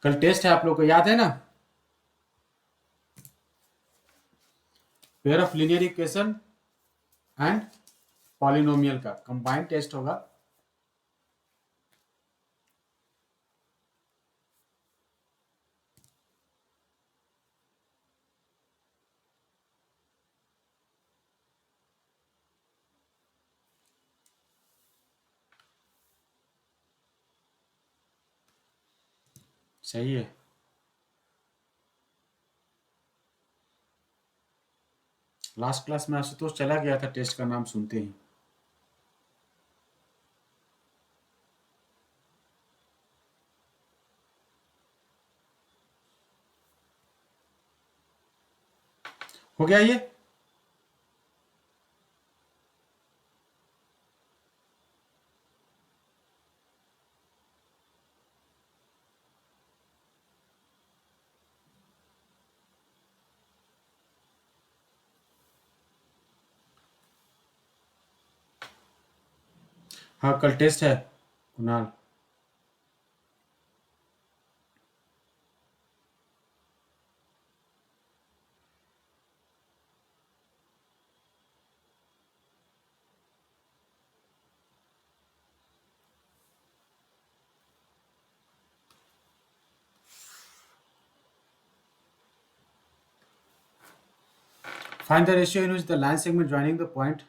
S1: कल टेस्ट है, आप लोग को याद है ना? Pair of linear equation and polynomial का कंबाइंड टेस्ट होगा। सही है। लास्ट क्लास में आशुतोष चला गया था टेस्ट का नाम सुनते ही। हो गया ये? हाँ कल टेस्ट है Kunal. Find the ratio in which the line segment joining the point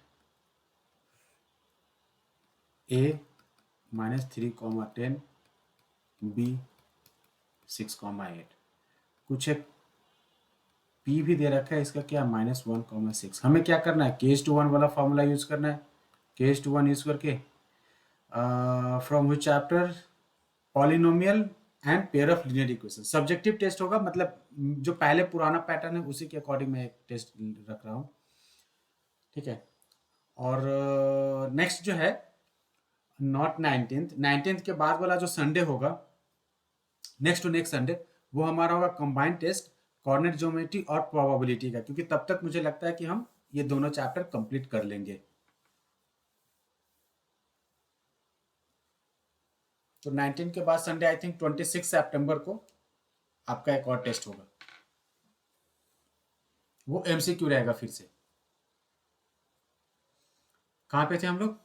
S1: A -3, 10, B 6, 8। कुछ एक P भी दे रखा है, इसका क्या -1, 6। हमें क्या करना है? K:1 वाला फॉर्मूला यूज करना है। K:1 यूज करके from which chapter? Polynomial and pair of linear equation. Subjective test होगा, मतलब जो पहले पुराना पैटर्न है उसी के अकॉर्डिंग मैं एक टेस्ट रख रहा हूँ, ठीक है। और नेक्स्ट जो है, नॉट 19th के बाद वाला जो संडे होगा, नेक्स्ट टू नेक्स्ट संडे, वो हमारा होगा कंबाइंड टेस्ट कोऑर्डिनेट ज्योमेट्री और प्रोबेबिलिटी का, क्योंकि तब तक मुझे लगता है कि हम ये दोनों चैप्टर कंप्लीट कर लेंगे। तो 19 के बाद संडे आई थिंक 26 सितंबर को आपका एक और टेस्ट होगा, वो एमसीक्यू रहेगा फिर से। कहाँ पे थे हम लोग?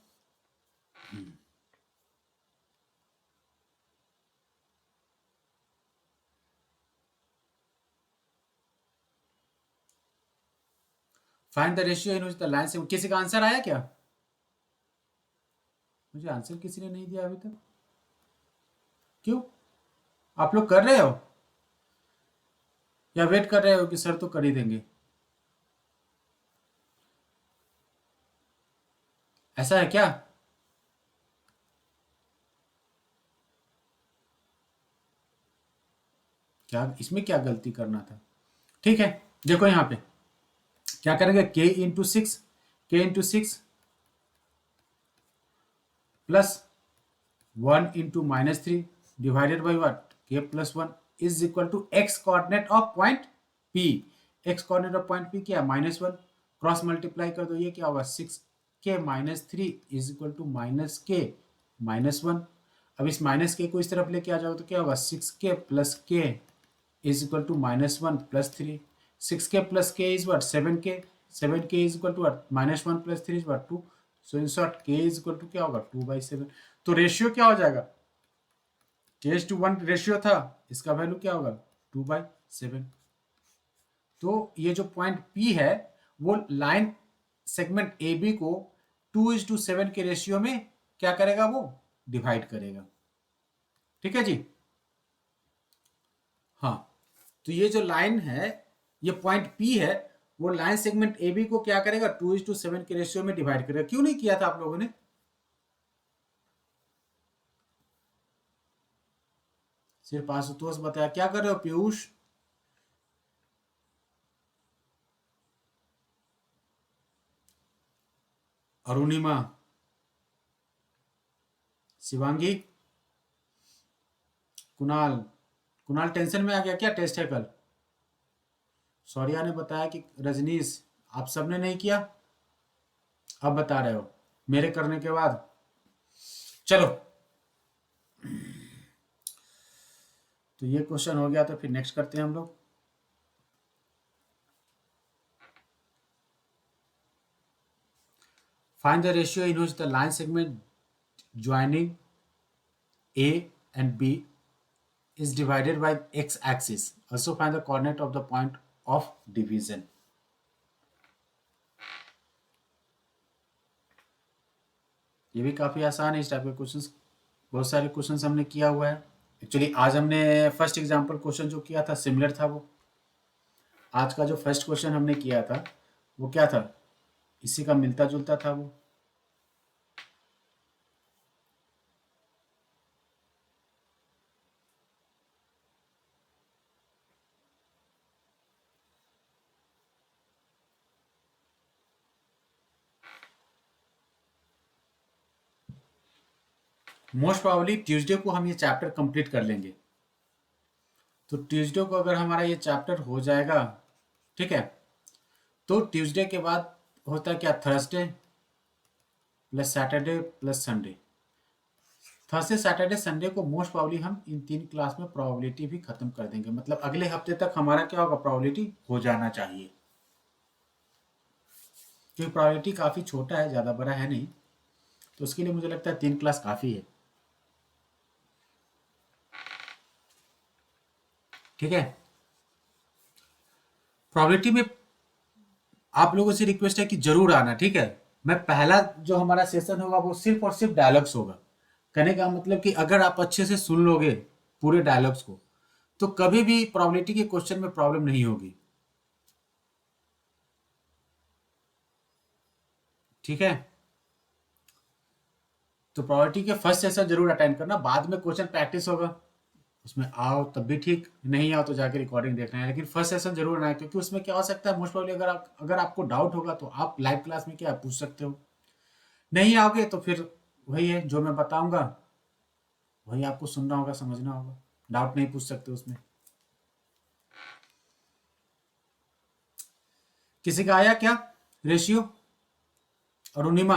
S1: Find the ratio in which the line segment. किसी का आंसर आया क्या? मुझे आंसर किसी ने नहीं दिया अभी तक। क्यों? आप लोग कर रहे हो या वेट कर रहे हो कि सर तो कर ही देंगे? ऐसा है क्या? क्या इसमें क्या गलती करना था? ठीक है, देखो यहाँ पे क्या करेंगे, k into six plus 1 into -3 divided by what, k+1 is equal to x coordinate of point P। x coordinate of point P क्या है? -1। क्रॉस मल्टीप्लाई कर दो, ये क्या होगा? 6k-3 is equal to -k-1। अब इस माइनस के को इस तरफ लेके आ जाओ तो क्या होगा? 6k plus k is equal to -1 plus 3। 6k plus k is what? 7k। 7k is equal to what? -1 plus 3 is what? 2। So in short k is equal to क्या होगा? 2/7। तो रेशियो क्या हो जाएगा? k:1 रेशियो था, इसका value क्या होगा? 2/7। तो ये जो पॉइंट P है वो लाइन सेगमेंट AB को 2:7 के रेशियो में क्या करेगा? वो डिवाइड करेगा। ठीक है जी। हाँ, तो ये जो लाइन है, ये पॉइंट P है, वो लाइन सेगमेंट AB को क्या करेगा? 2:7 के रेशियो में डिवाइड करेगा। क्यों नहीं किया था आप लोगों ने? सिर्फ आशुतोष बताया। क्या कर रहे हो पीयूष? अरुणिमा, शिवांगी, कुणाल। कुणाल टेंशन में आ गया क्या? टेस्ट है कल। शौर्या ने बताया कि रजनीश, आप सबने नहीं किया, अब बता रहे हो मेरे करने के बाद। चलो, तो ये क्वेश्चन हो गया, तो फिर नेक्स्ट करते हैं हम लोग। Find the ratio in which the line segment joining A and B is divided by x axis. Also find the coordinate of the point of division. ये भी काफ़ी आसान है। इस टाइप के क्वेश्चंस, बहुत सारे क्वेश्चंस हमने किया हुआ है। एक्चुअली आज हमने फर्स्ट एग्जाम्पल क्वेश्चन जो किया था सिमिलर था वो। आज का जो फर्स्ट क्वेश्चन हमने किया था वो क्या था? इसी का मिलता जुलता था वो। मोस्ट प्रॉब्ली ट्यूसडे को हम ये चैप्टर कंप्लीट कर लेंगे। तो ट्यूसडे को अगर हमारा ये चैप्टर हो जाएगा, ठीक है, तो ट्यूसडे के बाद होता है क्या? Thursday plus Saturday plus Sunday. Thursday Saturday Sunday को मोस्ट प्रॉब्ली हम इन 3 क्लास में प्रोबेबिलिटी भी खत्म कर देंगे। मतलब अगले हफ्ते तक हमारा क्या होगा? प्रोबेबिलिटी हो जाना चाहिए, क्योंकि प्रोबेबिलिटी काफ़ी छोटा है, ज़्यादा बड़ा है नहीं। तो उसके लिए मुझे लगता है 3 क्लास काफ़ी है। ठीक है, प्रोबेबिलिटी में आप लोगों से रिक्वेस्ट है कि जरूर आना। ठीक है, मैं पहला जो हमारा सेशन होगा वो सिर्फ और सिर्फ डायलॉग्स होगा। कहने का मतलब कि अगर आप अच्छे से सुन लोगे पूरे डायलॉग्स को, तो कभी भी प्रोबेबिलिटी के क्वेश्चन में प्रॉब्लम नहीं होगी। ठीक है, तो प्रोबेबिलिटी के फर्स्ट सेशन जरूर अटेंड करना। बाद में क्वेश्चन प्रैक्टिस होगा, उसमें आओ तब भी ठीक, नहीं आओ तो जाके रिकॉर्डिंग देखना है। लेकिन फर्स्ट सेशन जरूर आना है, क्योंकि उसमें क्या हो सकता है, मोस्ट प्रॉब्ली अगर आपको डाउट होगा तो आप लाइव क्लास में क्या पूछ सकते हो। नहीं आओगे तो फिर वही है, जो मैं बताऊंगा वही आपको सुनना होगा, समझना होगा। डाउट नहीं पूछ सकते उसमें। किसी का आया क्या रेशियो? अरुणिमा,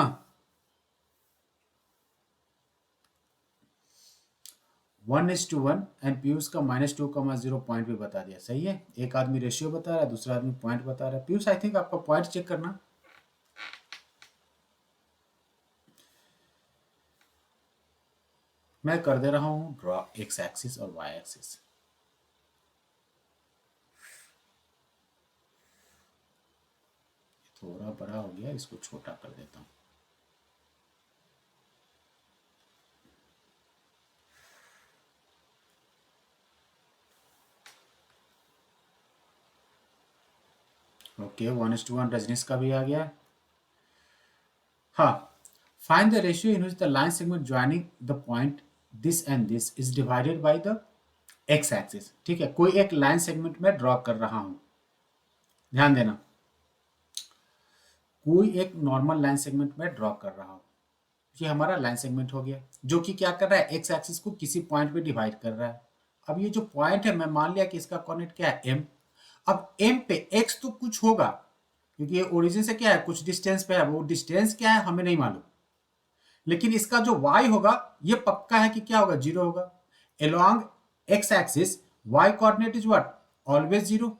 S1: 1:1 एंड पीयूष का -2,0 पॉइंट भी बता दिया। सही है, एक आदमी रेशियो बता रहा है, दूसरा आदमी पॉइंट बता रहा है। पीयूष आई थिंक आपका पॉइंट चेक करना। मैं कर दे रहा हूं ड्रॉ एक्स एक्सिस और वाई एक्सिस। थोड़ा बड़ा हो गया, इसको छोटा कर देता हूँ। ओके, 1:1 रजनीश का भी आ गया। हाँ, find the ratio in which the line segment joining the point this and this is divided by the x axis. ठीक है, कोई एक लाइन सेगमेंट में ड्रॉ कर रहा हूं, ध्यान देना, कोई एक नॉर्मल लाइन सेगमेंट में ड्रॉ कर रहा हूं। ये हमारा लाइन सेगमेंट हो गया, जो कि क्या कर रहा है, एक्स एक्सिस को किसी पॉइंट पे डिवाइड कर रहा है। अब ये जो पॉइंट है, मैं मान लिया कि इसका कोऑर्डिनेट क्या है, एम। अब एम पे एक्स तो कुछ होगा, क्योंकि ये ओरिजिन से क्या है, कुछ डिस्टेंस पे है, वो डिस्टेंस क्या है हमें नहीं मालूम। लेकिन इसका जो y होगा, ये पक्का है कि क्या होगा, 0 होगा। along x axis y coordinate is what, always 0।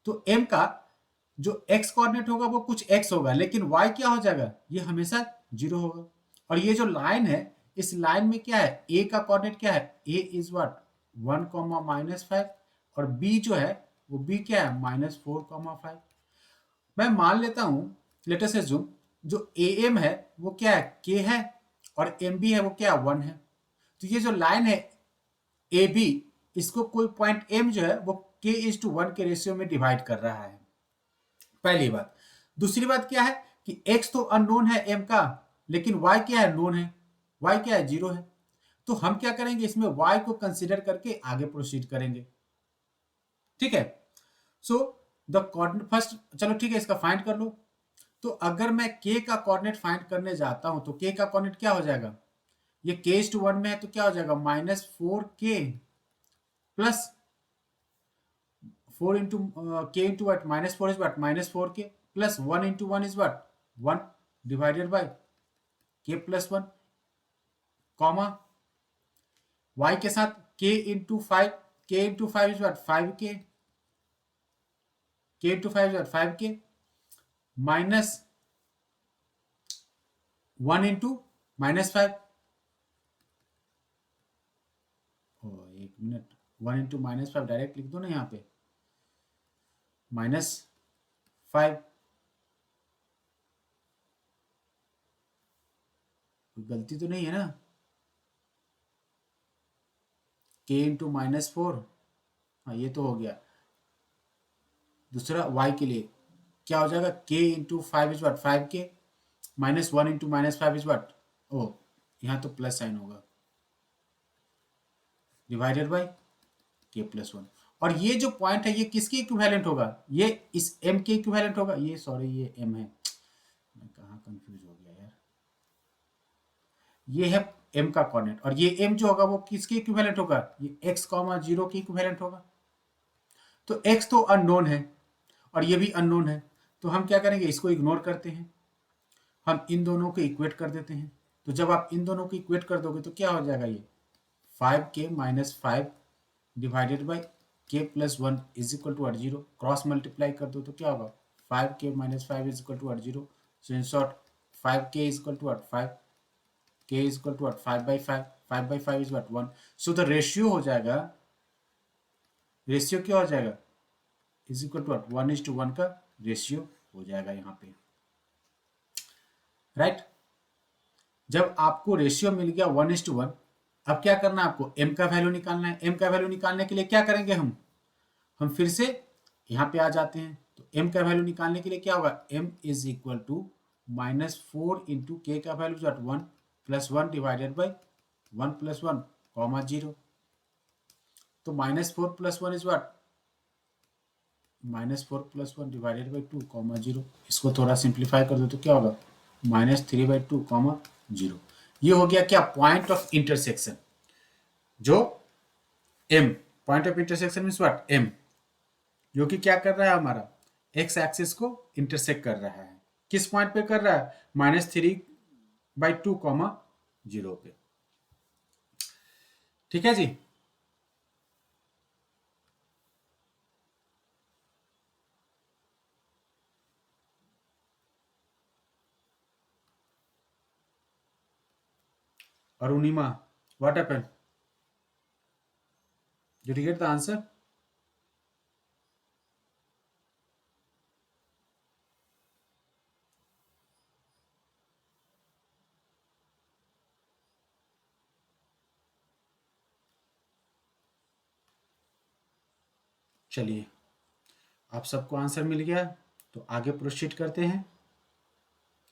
S1: तो m का जो x कोऑर्डिनेट होगा वो कुछ x होगा, लेकिन y क्या हो जाएगा, ये हमेशा 0 होगा। और ये जो लाइन है, इस लाइन में क्या है, a का कोऑर्डिनेट क्या है, a इज व्हाट 1, -5, और b जो है वो b क्या है, -4, 5। मैं मान लेता हूं, लेट अस अज्यूम, जो AM है वो क्या है, K है, और MB है वो क्या है, 1 है। तो ये जो लाइन है AB, इसको कोई पॉइंट M जो है वो K:1 के रेशियो में डिवाइड कर रहा है, पहली बात। दूसरी बात क्या है कि X तो अननोन है M का, लेकिन Y क्या है, नोन है। Y क्या है, 0 है। तो हम क्या करेंगे, इसमें Y को कंसीडर करके आगे प्रोसीड करेंगे। ठीक है, सो द कोऑर्डिनेट फर्स्ट, चलो ठीक है, इसका फाइंड कर लो। तो अगर मैं k का कोऑर्डिनेट फाइंड करने जाता हूं, तो k का कोऑर्डिनेट क्या हो जाएगा, ये k:1 में है तो क्या हो जाएगा, -4k plus 4 into k into what, -4 is what, -4k plus 1 into 1 is what, 1 divided by k+1, comma y के साथ k into 5, k into 5 is what 5k, k into 5 is what 5k minus 1 into -5। एक minute, 1 into -5 direct लिख दो ना यहाँ पे, -5, कोई गलती तो नहीं है ना, k इंटू -4, हाँ ये तो हो गया। दूसरा y के लिए क्या हो जाएगा, k into 5 is what 5k -1 into -5 is what, ओ यहाँ तो प्लस साइन होगा, डिवाइडेड बाय k+1। और ये जो पॉइंट है ये किसके इक्विवेलेंट होगा, ये इस m के इक्विवेलेंट होगा, ये सॉरी ये m है, मैं कहाँ कंफ्यूज हो गया यार, ये है m का कोऑर्डिनेट, और ये m जो होगा वो किसके इक्विवेलेंट होगा, ये x, 0 के इक्विवेलेंट होगा। तो x तो अननोन है और ये भी अननोन है, तो हम क्या करेंगे, इसको इग्नोर करते हैं, हम इन दोनों को इक्वेट कर देते हैं। तो जब आप इन दोनों को इक्वेट कर दोगे तो क्या हो जाएगा, ये 5k - 5 divided by k+1 is equal to 0, cross multiply कर दो तो क्या होगा, 5k - 5 is equal to 0। So in short 5k is equal to 5, k is equal to 5/5, 5/5 is 1। So the ratio हो जाएगा, रेशियो क्या हो जाएगा, इज इक्वल टू 1:1 का रेशियो हो जाएगा यहाँ पे, राइट। जब आपको रेशियो मिल गया 1:1, अब क्या करना है आपको, m का वैल्यू निकालना है। m का वैल्यू निकालने के लिए क्या करेंगे, हम फिर से यहाँ पे आ जाते हैं। तो m का वैल्यू निकालने के लिए क्या होगा, m is equal to -4 into K का वैल्यू जो 1 +1 डिवाइडेड बाई 1 + 1, 0। तो -4 + 1 इज व्हाट, -4 + 1 डिवाइडेड बाई 2, 0। इसको थोड़ा सिंप्लीफाई कर दो तो क्या होगा, -3/2, 0। ये हो गया क्या, पॉइंट ऑफ इंटरसेक्शन, जो m, point of intersection means what, m, जो कि क्या कर रहा है, हमारा एक्स एक्सिस को इंटरसेक्ट कर रहा है। किस पॉइंट पे कर रहा है, -3/2, 0 पे। ठीक है जी। Arunima, what happened, did you get the answer? चलिए, आप सबको आंसर मिल गया, तो आगे प्रोसीड करते हैं।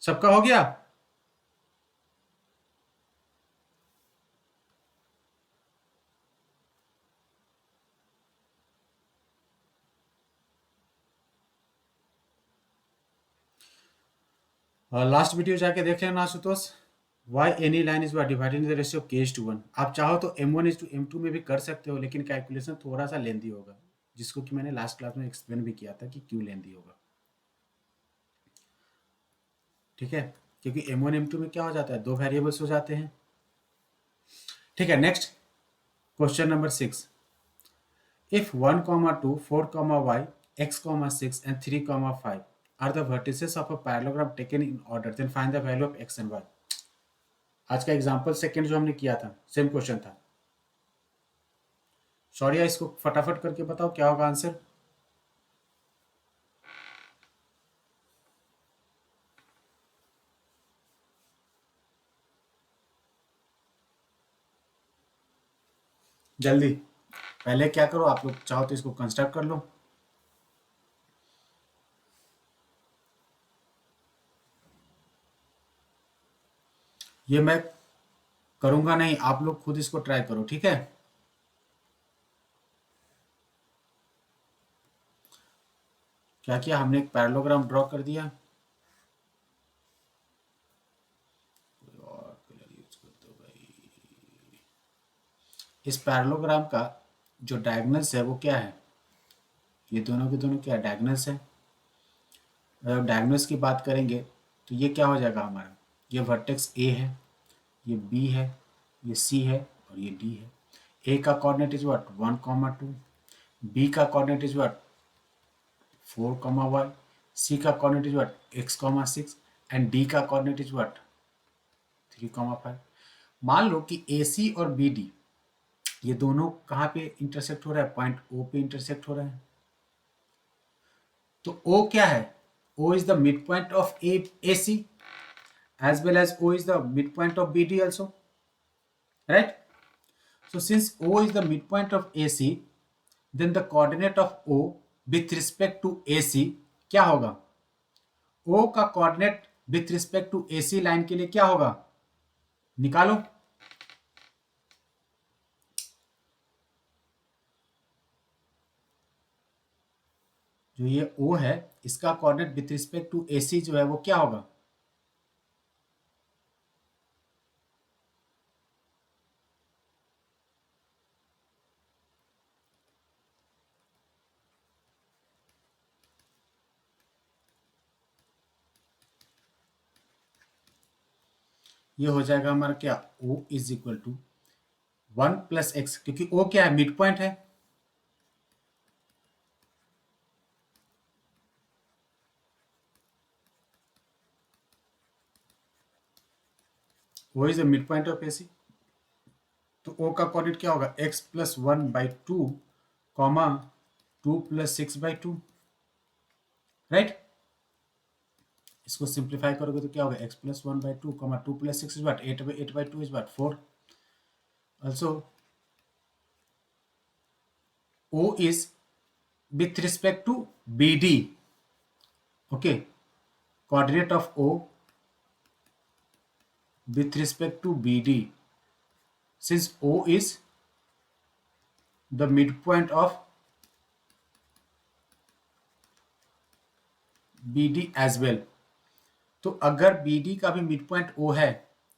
S1: सबका हो गया? लास्ट वीडियो जाके देख लेना Ashutosh. Why any line is divided in the ratio K to one. आप चाहो तो M1:M2 में भी कर सकते हो, लेकिन कैलकुलेशन थोड़ा सा लेंदी होगा, जिसको कि मैंने लास्ट क्लास में एक्सप्लेन भी किया था कि क्यों लेंदी होगा। ठीक है, क्योंकि M1:M2 में क्या हो जाता है, दो वेरिएबल्स हो जाते हैं। ठीक है, next question number 6। If 1, 2, 4, y, x, 6 and 3, 5 are the vertices of a parallelogram taken in order, then find the value of x and y. आज का एग्जाम्पल सेकेंड जो हमने किया था, सेम क्वेश्चन था। शौर्या, इसको फटाफट करके बताओ क्या होगा आंसर। जल्दी, पहले क्या करो, आप लोग चाहो तो इसको कंस्ट्रक्ट कर लो। ये मैं करूंगा नहीं, आप लोग खुद इसको ट्राई करो, ठीक है। क्या किया हमने, एक पैरेललोग्राम ड्रॉ कर दिया। कोई और कलर यूज कर दो भाई। इस पैरेललोग्राम का जो डायगोनल्स है वो क्या है, ये दोनों के दोनों क्या डायगोनल्स है। अगर डायगोनल्स की बात करेंगे तो ये क्या हो जाएगा हमारा, ये वर्टेक्स ए है, ये बी है, ये सी है और ये डी है। ए का कोऑर्डिनेट इज व्हाट 1, 2, बी का कोऑर्डिनेट इज व्हाट 4, y, सी का coordinate is what x, 6 and D का कोऑर्डिनेट इज व्हाट 3, 5। मान लो कि ए सी और बी डी ये दोनों कहाँ पे इंटरसेक्ट हो रहा है, पॉइंट ओ पे इंटरसेक्ट हो रहा है। तो ओ क्या है, O is the mid point of A C as well as O is the midpoint of BD also, right? So since O is the midpoint of AC, then the coordinate of O with respect to AC क्या होगा, O का coordinate with respect to AC line के लिए क्या होगा, निकालो। जो ये O है, इसका coordinate with respect to AC जो है वो क्या होगा, ये हो जाएगा हमारा क्या, O is equal to 1 + x, क्योंकि O क्या है, मिड पॉइंट है। O is the midpoint of AC, तो O का कोऑर्डिनेट क्या होगा, x + 1/2, 2 + 6/2, राइट। इसको सिंप्लीफाई करोगे तो क्या होगा, x + 1/2, 2 + 6 is what 8/2 is what 4। Also O is with respect to BD, okay, coordinate of O with respect to BD, since O is the midpoint of BD as well। तो अगर BD का भी mid point O है,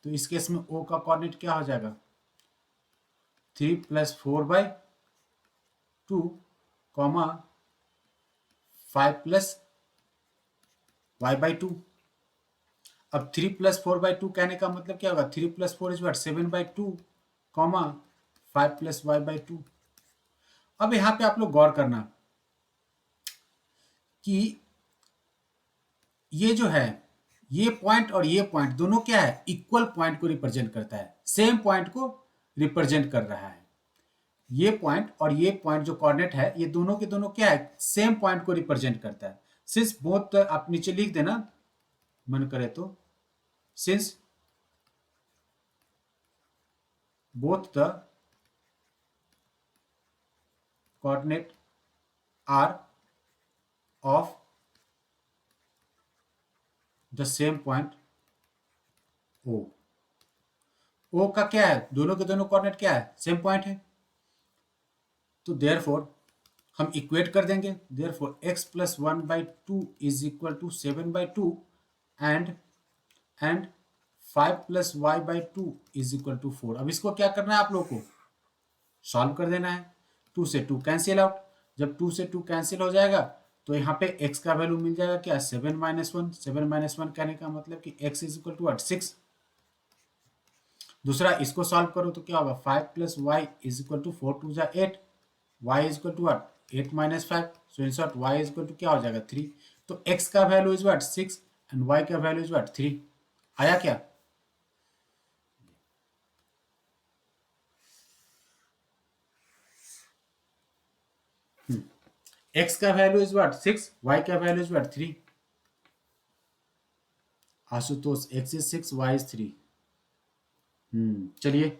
S1: तो इस case में O का coordinate क्या हो जाएगा, 3 + 4/2, 5 + y/2। अब 3 + 4/2 कहने का मतलब क्या होगा, 3 + 4 इज व्हाट 7/2, 5 + y/2। अब यहां पे आप लोग गौर करना कि ये जो है, ये पॉइंट और ये पॉइंट दोनों क्या है, इक्वल पॉइंट को रिप्रेजेंट करता है, सेम पॉइंट को रिप्रेजेंट कर रहा है। ये पॉइंट और ये पॉइंट जो कोऑर्डिनेट है, ये दोनों के दोनों क्या है, सेम पॉइंट को रिप्रेजेंट करता है। सिंस बोथ, आप नीचे लिख देना मन करे तो, since both the coordinate are of the same point O. O का क्या है, दोनों के दोनों कोऑर्डिनेट क्या है, सेम पॉइंट है, तो देयरफॉर हम इक्वेट कर देंगे, therefore x plus 1/2 is equal to 7/2 and 5 plus y/2 is equal to 4। अब इसको क्या करना है आप लोग को, सॉल्व कर देना है। 2 से 2 कैंसिल आउट, जब 2 से 2 कैंसिल हो जाएगा तो यहाँ पे x का वैल्यू मिल जाएगा क्या, 7 - 1। 7 - 1 कहने का मतलब कि x इज इक्वल टू 6। दूसरा इसको सॉल्व करो तो क्या होगा, 5 plus y is equal to 4 2 जा 8, y is equal to 8 minus 5, so in short y is equal to क्या हो जाएगा 3। तो x का वैल्यू इज 6 एंड y का वैल्यू इज 3। आया क्या, x का वैल्यू इज 6, y का value is 3। Ashutosh x is 6, y is 3। चलिए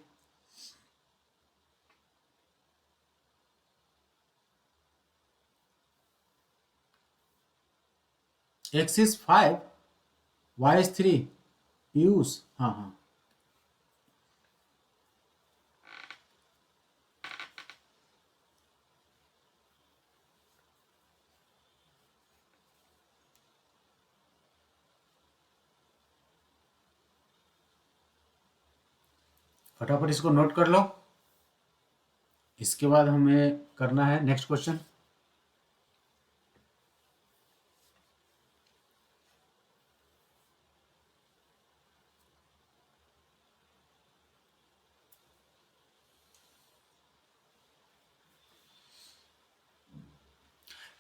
S1: x is 5, y is 3। Piyush, हाँ हाँ, फटाफट इसको नोट कर लो। इसके बाद हमें करना है नेक्स्ट क्वेश्चन।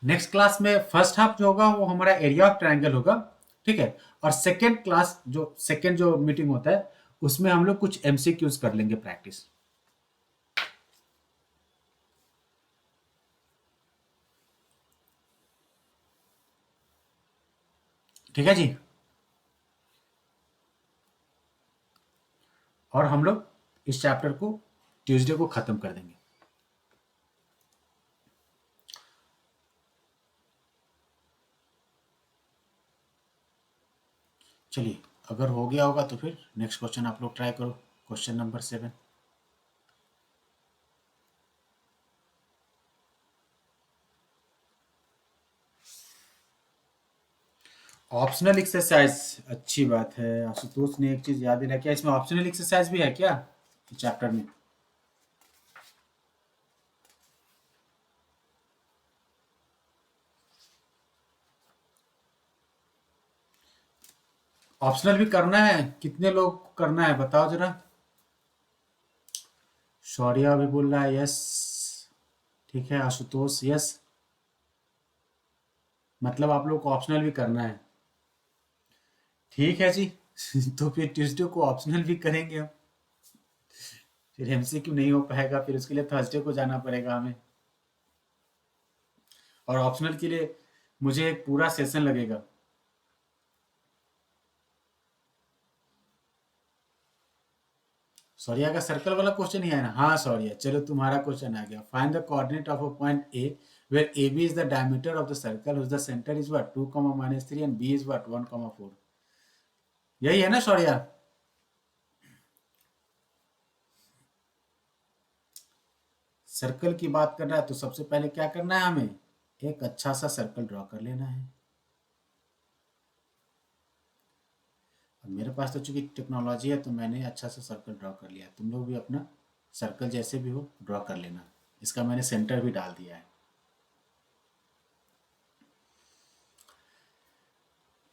S1: नेक्स्ट क्लास में फर्स्ट हाफ जो होगा वो हमारा एरिया ऑफ ट्रायंगल होगा, ठीक है। और सेकेंड क्लास जो सेकेंड जो मीटिंग होता है उसमें हम लोग कुछ एमसीक्यूज कर लेंगे प्रैक्टिस। ठीक है जी, और हम लोग इस चैप्टर को ट्यूसडे को खत्म कर देंगे। चलिए, अगर हो गया होगा तो फिर नेक्स्ट क्वेश्चन आप लोग ट्राई करो, क्वेश्चन नंबर 7। ऑप्शनल एक्सरसाइज, अच्छी बात है। आशुतोष ने एक चीज याद दिला, क्या इसमें ऑप्शनल एक्सरसाइज भी है क्या चैप्टर में? ऑप्शनल भी करना है, कितने लोग को करना है बताओ जरा। शौर्या भी बोल रहा है यस, ठीक है। आशुतोष यस, मतलब आप लोग को ऑप्शनल भी करना है, ठीक है जी। तो फिर ट्यूसडे को ऑप्शनल भी करेंगे हम, फिर एमसीक्यू नहीं हो पाएगा, फिर उसके लिए थर्सडे को जाना पड़ेगा हमें, और ऑप्शनल के लिए मुझे एक पूरा सेशन लगेगा। सॉरी, का सर्कल वाला क्वेश्चन ही है ना, हाँ सॉरी, चलो तुम्हारा क्वेश्चन आ गया। Find the coordinate of a point A where A B is the diameter of the circle whose the centre is what 2, -3 and B is what 1, 4। यही है ना सॉरी? सर्कल की बात कर रहा है तो सबसे पहले क्या करना है, हमें एक अच्छा सा सर्कल ड्रॉ कर लेना है। अब मेरे पास तो चूंकि टेक्नोलॉजी है तो मैंने अच्छा सा सर्कल ड्रॉ कर लिया, तुम लोग भी अपना सर्कल जैसे भी हो ड्रॉ कर लेना। इसका मैंने सेंटर भी डाल दिया है,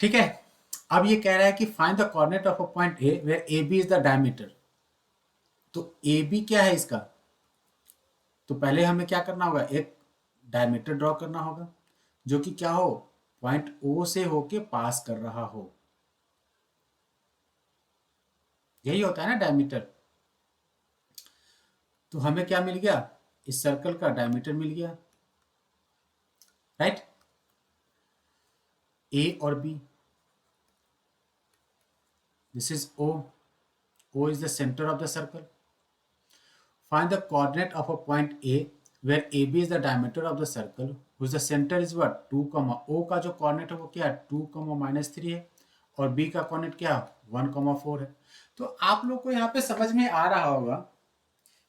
S1: ठीक है। अब ये कह रहा है कि find the coordinate of a point A where A B is the diameter. तो ए बी क्या है इसका, तो पहले हमें क्या करना होगा, एक डायमीटर ड्रॉ करना होगा जो कि क्या हो, पॉइंट ओ से होके पास कर रहा हो। यही होता है ना डायमीटर। तो हमें क्या मिल गया, इस सर्कल का डायमीटर मिल गया, राइट। ए और B, this is O, O is the centre of the circle. Find the coordinate of a point A where AB is the diameter of the circle whose the centre is what 2, O का जो coordinate है वो क्या है 2, -3 है, और B का coordinate क्या 1, 4 है। तो आप लोग को यहाँ पे समझ में आ रहा होगा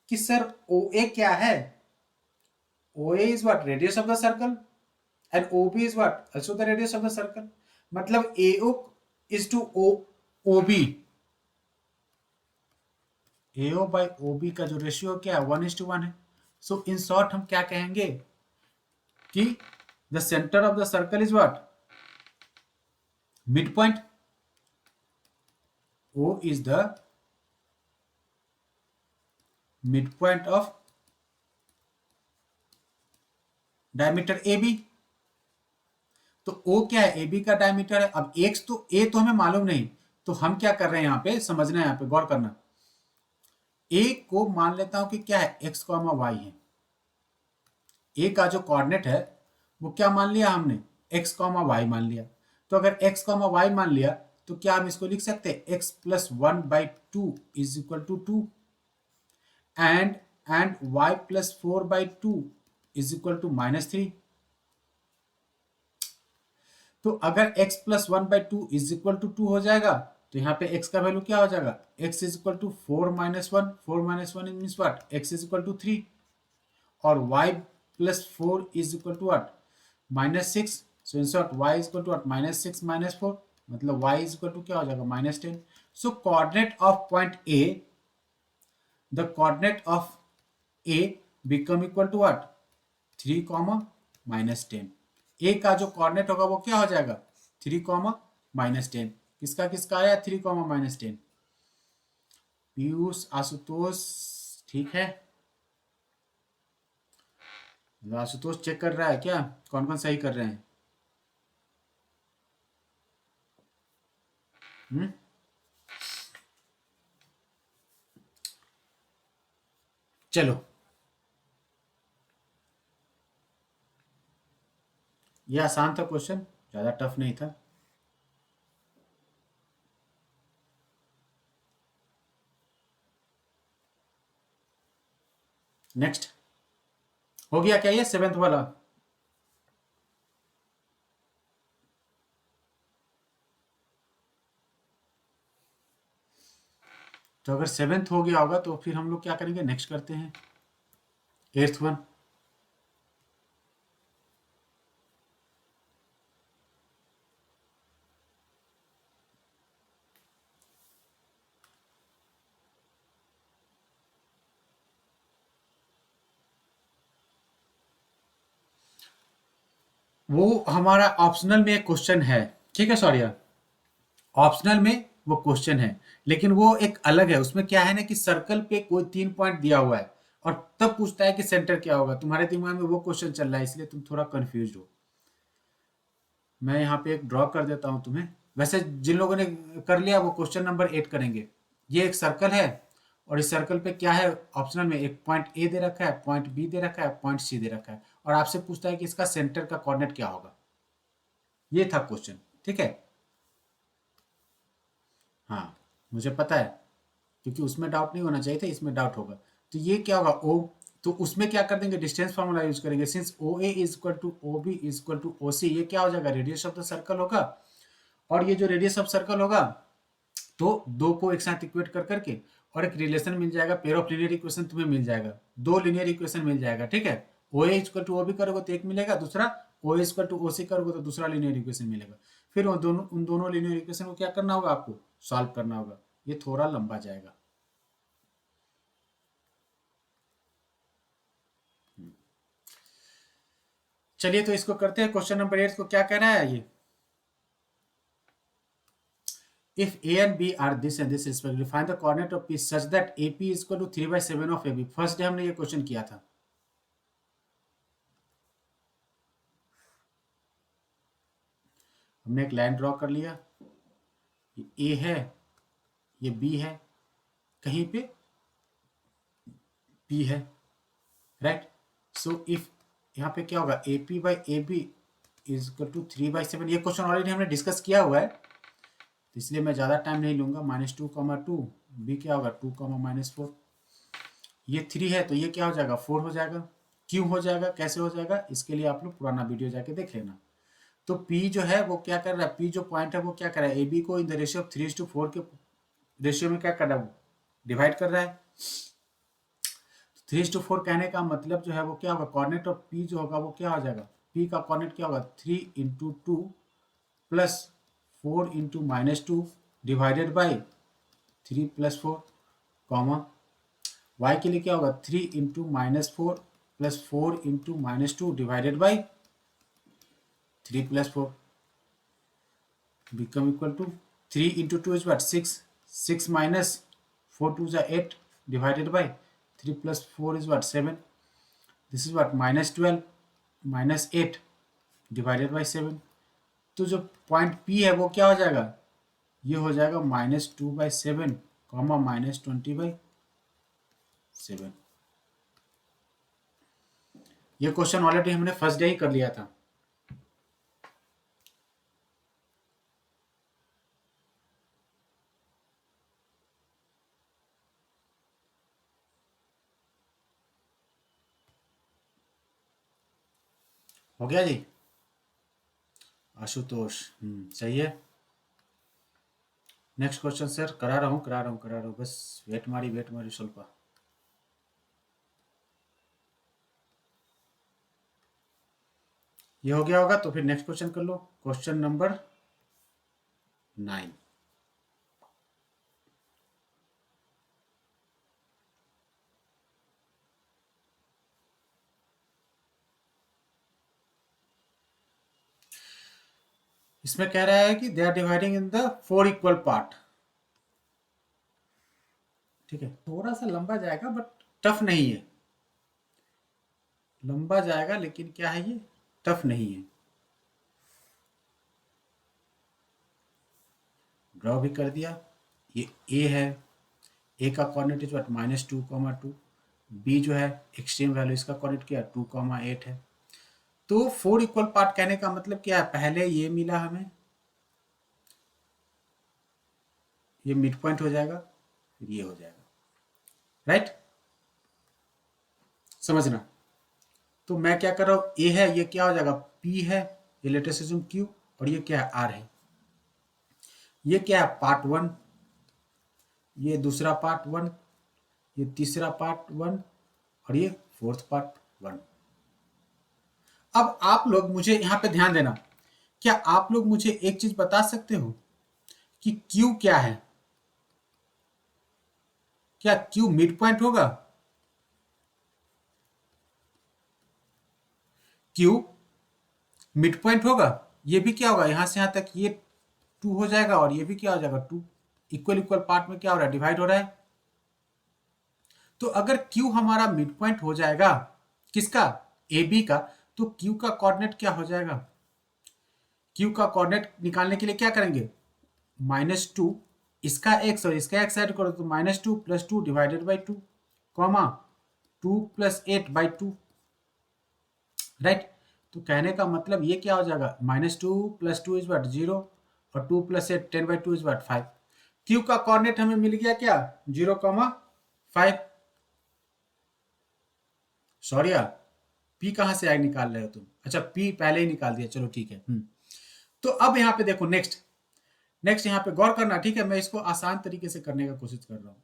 S1: कि सर ओ ए क्या है। O A is what radius of the circle and O B is what also the radius of the circle. मतलब A O is to O B, A O by O B का जो ratio क्या है 1:1 है। सो in short हम क्या कहेंगे कि the centre of the circle is what mid point, O is the mid point of diameter A B. तो ओ क्या है ए बी का डायमीटर है। अब एक्स तो ए तो हमें मालूम नहीं, तो हम क्या कर रहे हैं यहाँ पे समझना है, यहाँ पे गौर करना। ए को मान लेता हूं कि क्या है एक्स कॉमा वाई है। ए का जो कोऑर्डिनेट है वो क्या मान लिया हमने एक्स कॉमा वाई मान लिया। तो अगर एक्स कॉमा वाई मान लिया तो क्या हम इसको लिख सकते हैं x plus 1/2 is equal to 2 and y plus 4/2 is equal to -3। तो अगर x plus 1/2 is equal to 2 हो जाएगा तो यहाँ पे x का वैल्यू क्या हो जाएगा x is equal to 4 - 1, 4 - 1 means what x is equal to 3, और y plus 4 is equal to what -6। So in short y is equal to what -6 -4, मतलब y इज इक्वल टू क्या हो जाएगा -10। So coordinate of point A, the coordinate of A become equal to what 3, -10। A का जो coordinate होगा वो क्या हो जाएगा 3, -10। किसका किसका आया 3, -10। पीयूष आशुतोष ठीक है। आशुतोष चेक कर रहा है क्या कौन कौन सही कर रहे हैं। चलो ये आसान था क्वेश्चन, ज्यादा टफ नहीं था। नेक्स्ट हो गया क्या ये 7th वाला। तो अगर 7th हो गया होगा तो फिर हम लोग क्या करेंगे नेक्स्ट करते हैं 8th वन। वो हमारा ऑप्शनल में एक क्वेश्चन है, ठीक है सॉरी यार, ऑप्शनल में वो क्वेश्चन है, लेकिन वो एक अलग है। उसमें क्या है ना कि सर्कल पे कोई 3 पॉइंट दिया हुआ है और तब पूछता है कि सेंटर क्या होगा। तुम्हारे दिमाग में वो क्वेश्चन चल रहा है इसलिए तुम थोड़ा कंफ्यूज हो। मैं यहाँ पे एक ड्रॉ कर देता हूँ तुम्हें। वैसे जिन लोगों ने कर लिया वो क्वेश्चन नंबर 8 करेंगे। ये एक सर्कल है और इस सर्कल पे क्या है ऑप्शनल में एक पॉइंट ए दे रखा है, पॉइंट बी दे रखा है, पॉइंट सी दे रखा है, और आपसे पूछता है कि इसका सेंटर का कोऑर्डिनेट क्या होगा। ये था क्वेश्चन, ठीक है। हाँ मुझे पता है, क्योंकि उसमें डाउट नहीं होना चाहिए था, इसमें डाउट होगा। तो ये क्या होगा ओ, तो उसमें क्या कर देंगे डिस्टेंस फार्मूला यूज करेंगे। Since O A is equal to O B is equal to O C, ये क्या हो जाएगा रेडियस ऑफ द सर्कल होगा। और ये जो रेडियस ऑफ सर्कल होगा तो दो को एक साथ इक्वेट कर करके और एक रिलेशन मिल जाएगा, पेयर ऑफ लीनियर इक्वेशन तुम्हें मिल जाएगा, दो लीनियर इक्वेशन मिल जाएगा, ठीक है। O A equal to O B करोगे तो एक मिलेगा, दूसरा ओ ए इक्वल टू ओ सी करोगे तो दूसरा लीनियर इक्वेशन मिलेगा। फिर उन दोनों लीनियर इक्वेशन को क्या करना होगा आपको सॉल्व करना होगा। ये थोड़ा लंबा जाएगा। चलिए तो इसको करते हैं। क्वेश्चन नंबर 8 को क्या कह रहा है ये, if a and b are this and this respectively find the coordinate of p such that ap is equal to 3/7 of ab। First day हमने ये क्वेश्चन किया था। हमने एक लाइन ड्रॉ कर लिया, ये a है, ये b है, कहीं पे p है, राइट। सो इफ यहाँ पे क्या होगा ap by A B is equal to 3/7। ये क्वेश्चन ऑलरेडी हमने डिस्कस किया हुआ है तो इसलिए मैं ज़्यादा टाइम नहीं लूंगा। -2, बी क्या होगा 2, -4। ये 3 है तो ये क्या हो जाएगा 4 हो जाएगा। क्यों हो जाएगा, कैसे हो जाएगा, इसके लिए आप लोग पुराना वीडियो जाके देख लेना। तो P जो है वो क्या कर रहा है, P जो पॉइंट है वो क्या कर रहा है, ए बी को इन द रेशियो ऑफ 3:4 के रेशियो में क्या कर रहा है, डिवाइड कर रहा है। 3:4 कहने का मतलब जो है वो क्या होगा, कोऑर्डिनेट ऑफ P जो होगा वो क्या हो जाएगा, P का कोऑर्डिनेट क्या होगा, 3 × 2 plus 4 × -2 divided by 3 + 4 comma, y के लिए क्या होगा 3 × -4 plus 4 × -2 divided by 3 + 4 become equal to 3 × 2 is what 6, 6 minus 4 2s are 8 divided by 3 plus 4 is what 7, this is what -12 -8 divided by 7। तो जो पॉइंट P है वो क्या हो जाएगा, ये हो जाएगा -2/7 कॉमा -20/7। ये क्वेश्चन ऑलरेडी हमने फर्स्ट डे ही कर लिया था। हो गया जी आशुतोष, सही है। नेक्स्ट क्वेश्चन सर, करा रहा हूँ बस वेट मारी ಸ್ವಲ್ಪ। ये हो गया होगा तो फिर नेक्स्ट क्वेश्चन कर लो, क्वेश्चन नंबर 9। इसमें कह रहा है कि they are dividing in the 4 equal part. ठीक है, थोड़ा सा लंबा जाएगा बट टफ नहीं है, लंबा जाएगा लेकिन क्या है ये टफ नहीं है। ड्रॉ भी कर दिया, ये ए है, ए का कोऑर्डिनेट इज व्हाट -2, बी जो है एक्सट्रीम वैल्यू इसका कोऑर्डिनेट क्या 2, 8 है। तो 4 इक्वल पार्ट कहने का मतलब क्या है, पहले ये मिला हमें, ये मिड पॉइंट हो जाएगा, फिर ये हो जाएगा, राइट, समझना। तो मैं क्या कर रहा हूं, ए है ये क्या हो जाएगा पी है, ये लेटेस्ट एज्यूम क्यू, और ये क्या है आर है। ये क्या है पार्ट 1, ये दूसरा पार्ट 1, ये तीसरा पार्ट 1, और ये फोर्थ पार्ट 1। अब आप लोग मुझे यहां पे ध्यान देना, क्या आप लोग मुझे एक चीज बता सकते हो कि Q क्या है, क्या Q मिड पॉइंट होगा, Q मिड पॉइंट होगा। ये भी क्या होगा, यहां से यहां तक ये 2 हो जाएगा और ये भी क्या हो जाएगा 2, इक्वल इक्वल पार्ट में क्या हो रहा है डिवाइड हो रहा है। तो अगर Q हमारा मिड पॉइंट हो जाएगा किसका, ए बी का, तो Q का कोऑर्डिनेट क्या हो जाएगा, Q का कोऑर्डिनेट निकालने के लिए क्या करेंगे, -2 इसका x और इसका x ऐड करो तो -2 + 2 डिवाइडेड बाई 2 कॉमा 2 + 8/2, राइट। तो कहने का मतलब ये क्या हो जाएगा, -2 + 2 इज व्हाट 0 और 2 + 8 10/2 इज व्हाट 5। Q का कोऑर्डिनेट हमें मिल गया क्या 0,5। सॉरी यार, P कहां से आए निकाल रहे हो तुम, अच्छा P पहले ही निकाल दिया, चलो ठीक है। तो अब यहाँ पे देखो नेक्स्ट यहाँ पे गौर करना, ठीक है, मैं इसको आसान तरीके से करने का कोशिश कर रहा हूं।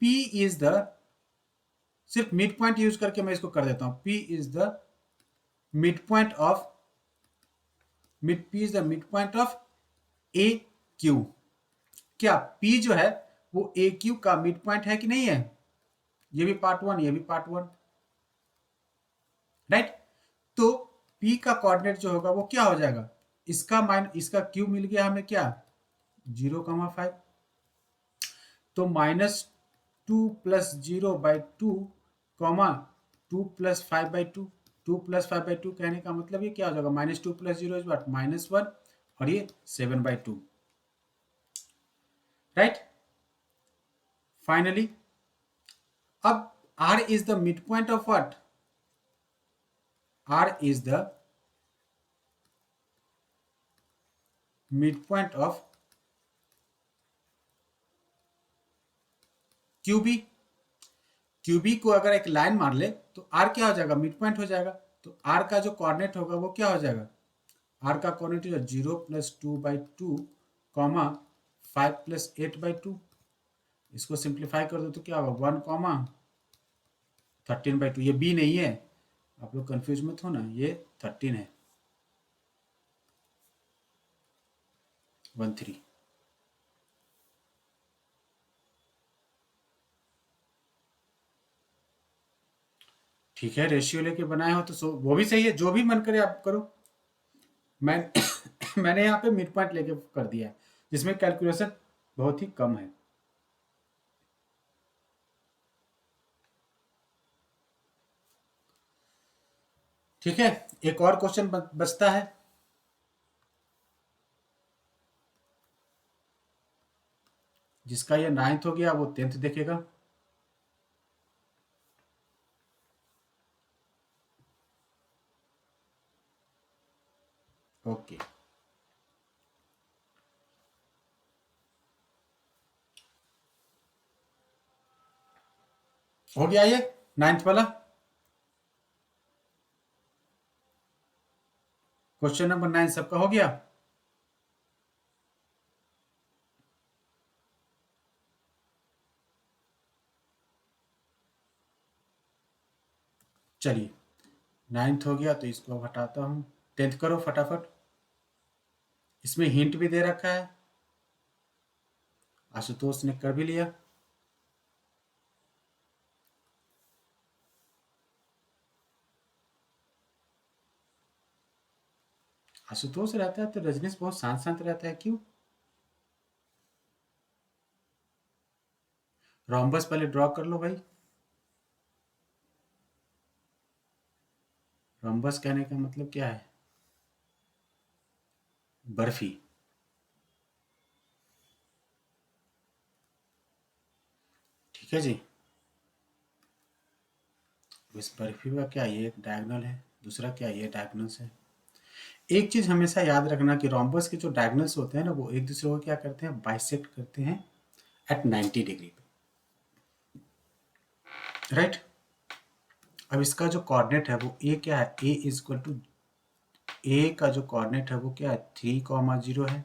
S1: P इज द, सिर्फ मिड पॉइंट यूज करके मैं इसको कर देता हूं, P is the mid point of A Q. क्या P जो है वो ए क्यू का मिड पॉइंट है कि नहीं है, ये भी पार्ट 1 ये भी पार्ट 1, राइट। तो P का कोऑर्डिनेट जो होगा वो क्या हो जाएगा, इसका क्यू मिल गया हमें क्या 0,5, तो -2 + 0/2 कॉमा 2 + 5/2, 2 + 5/2 कहने का मतलब ये क्या हो जाएगा -2 + 0 इज व्हाट -1 और ये 7/2, राइट। फाइनली अब R is the mid point of what, R is the midpoint of QB। QB को अगर एक लाइन मार ले तो आर क्या हो जाएगा, मिड पॉइंट हो जाएगा। तो आर का जो कोऑर्डिनेट होगा वो क्या हो जाएगा, आर का कोऑर्डिनेट 0+2/2 कॉमा 5+8/2। इसको सिंप्लीफाई कर दो तो क्या होगा 1,13/2। ये बी नहीं है, आप लोग कंफ्यूज मत हो ना, ये 13 है, 13। ठीक है, रेशियो लेके बनाए हो तो वो भी सही है, जो भी मन करे आप करो। मैं मैंने यहाँ पे मिड पॉइंट लेके कर दिया है, जिसमें कैलकुलेशन बहुत ही कम है। ठीक है, एक और क्वेश्चन बचता है। जिसका ये 9th हो गया वो 10th देखेगा। ओके, हो गया ये 9th वाला। क्वेश्चन नंबर 9 सबका हो गया। चलिए, 9th हो गया तो इसको हटाता हूँ, 10th करो फटाफट। इसमें हिंट भी दे रखा है, आशुतोष ने कर भी लिया। आशुतोष रहता है तो रजनीश बहुत शांत शांत रहता है, क्यों? रोम्बस पहले ड्रॉ कर लो भाई। रोम्बस कहने का मतलब क्या है, बर्फी। ठीक है जी, इस बर्फी का क्या, ये एक डायगोनल है, दूसरा क्या, ये डायगोनल्स है। एक चीज हमेशा याद रखना कि रोम्बस के जो डायगोनल्स होते हैं ना, वो एक दूसरे को क्या करते हैं, बाइसेक्ट करते हैं एट 90 डिग्री पे, राइट। अब इसका जो कोऑर्डिनेट है वो ए क्या है, ए इज इक्वल टू, ए का जो कोऑर्डिनेट है वो क्या है 3,0 है।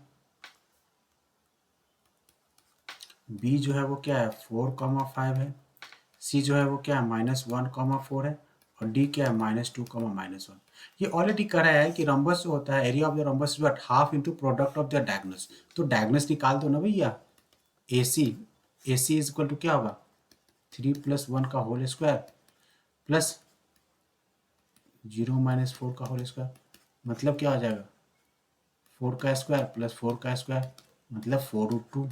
S1: बी जो है वो क्या है 4,5 है। सी जो है वो क्या है -1,4 है। और डी क्या है -2,-1। ये ऑलरेडी करा है कि रम्बस जो होता है, area of the rhombus is half into product of the diagonals. तो डायगोनल्स निकाल दो ना भैया। ए सी इज इक्वल टू क्या होगा 3+1 का होल स्क्वायर प्लस 0-4 का होल स्क्वायर, मतलब क्या आ जाएगा 4 का स्क्वायर प्लस 4 का स्क्वायर, मतलब 4√2।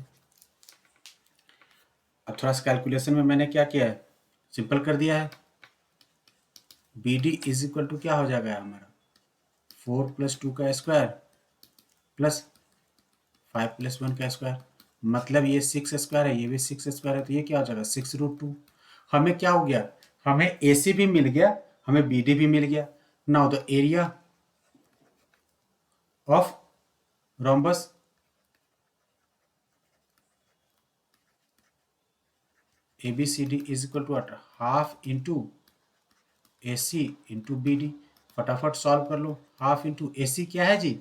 S1: अब थोड़ा सा कैलकुलेशन में मैंने क्या किया है, सिंपल कर दिया है। B D is equal to क्या हो जाएगा हमारा 4+2 का स्क्वायर प्लस 5+1 का स्क्वायर, मतलब ये 6 स्क्वायर है, ये भी 6 स्क्वायर है, तो ये क्या हो जाएगा 6√2। हमें क्या हो गया, हमें ए सी भी मिल गया, हमें बी डी भी मिल गया। Now the area of rhombus A B C D is equal to half into A C into B D. फटाफट सॉल्व कर लो। हाफ इंटू ए सी क्या है जी,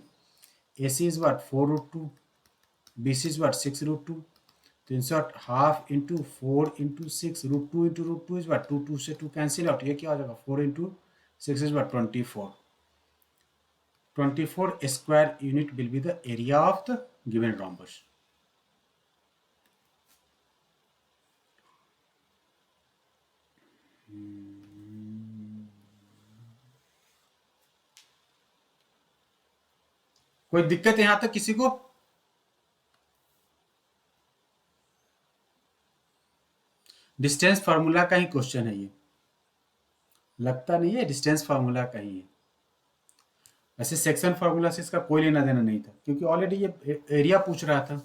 S1: A C is what 4√2, B C is what 6√2। तो in short half into 4 into 6 √2 into √2 is what 2, 2 से 2 cancel out, ये क्या हो जाएगा 4 into 6 is what 24। 24 square unit will be the area of the given rhombus. कोई दिक्कत है यहां तक किसी को? डिस्टेंस फार्मूला का ही क्वेश्चन है ये, लगता नहीं है डिस्टेंस फार्मूला का ही है। वैसे सेक्शन फार्मूला से इसका कोई लेना देना नहीं था, क्योंकि ऑलरेडी ये एरिया पूछ रहा था।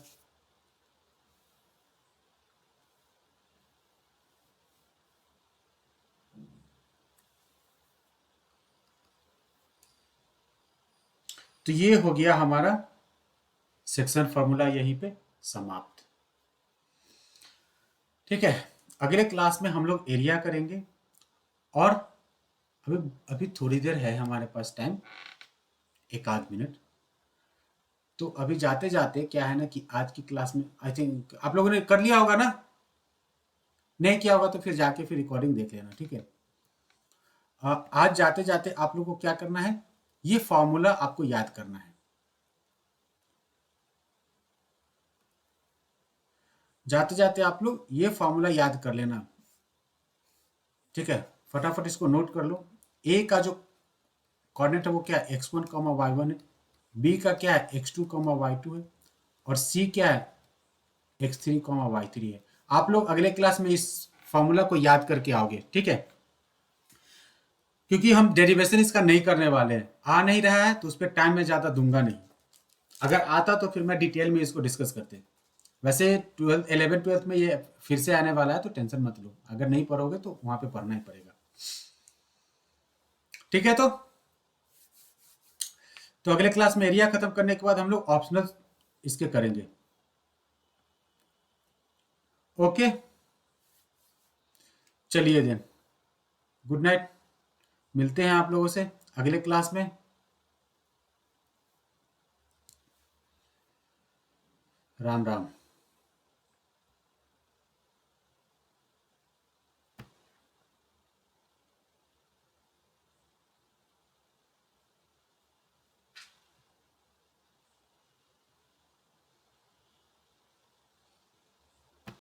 S1: तो ये हो गया हमारा सेक्शन फार्मूला यहीं पे समाप्त। ठीक है, अगले क्लास में हम लोग एरिया करेंगे और अभी अभी थोड़ी देर है हमारे पास टाइम, एक आध मिनट। तो अभी जाते जाते क्या है ना कि आज की क्लास में आई थिंक आप लोगों ने कर लिया होगा ना, नहीं किया होगा तो फिर जाके फिर रिकॉर्डिंग देख लेना, ठीक है। आज जाते जाते आप लोगों को क्या करना है, ये फॉर्मूला आपको याद करना है। जाते जाते आप लोग ये फॉर्मूला याद कर लेना, ठीक है। फटाफट इसको नोट कर लो। ए का जो कोऑर्डिनेट है वो क्या है, x1 कॉमा y1 है। बी का क्या है, x2 कॉमा y2 है। और सी क्या है, x3 कॉमा y3 है। आप लोग अगले क्लास में इस फॉर्मूला को याद करके आओगे, ठीक है। क्योंकि हम डेरिवेशन इसका नहीं करने वाले हैं, आ नहीं रहा है तो उस पर टाइम मैं ज़्यादा दूंगा नहीं। अगर आता तो फिर मैं डिटेल में इसको डिस्कस करते। वैसे 11th 12th में ये फिर से आने वाला है तो टेंशन मत लो, अगर नहीं पढ़ोगे तो वहां पे पढ़ना ही पड़ेगा, ठीक है। तो अगले क्लास में एरिया खत्म करने के बाद हम लोग ऑप्शनल इसके करेंगे, ओके। चलिए देन, गुड नाइट, मिलते हैं आप लोगों से अगले क्लास में। राम राम।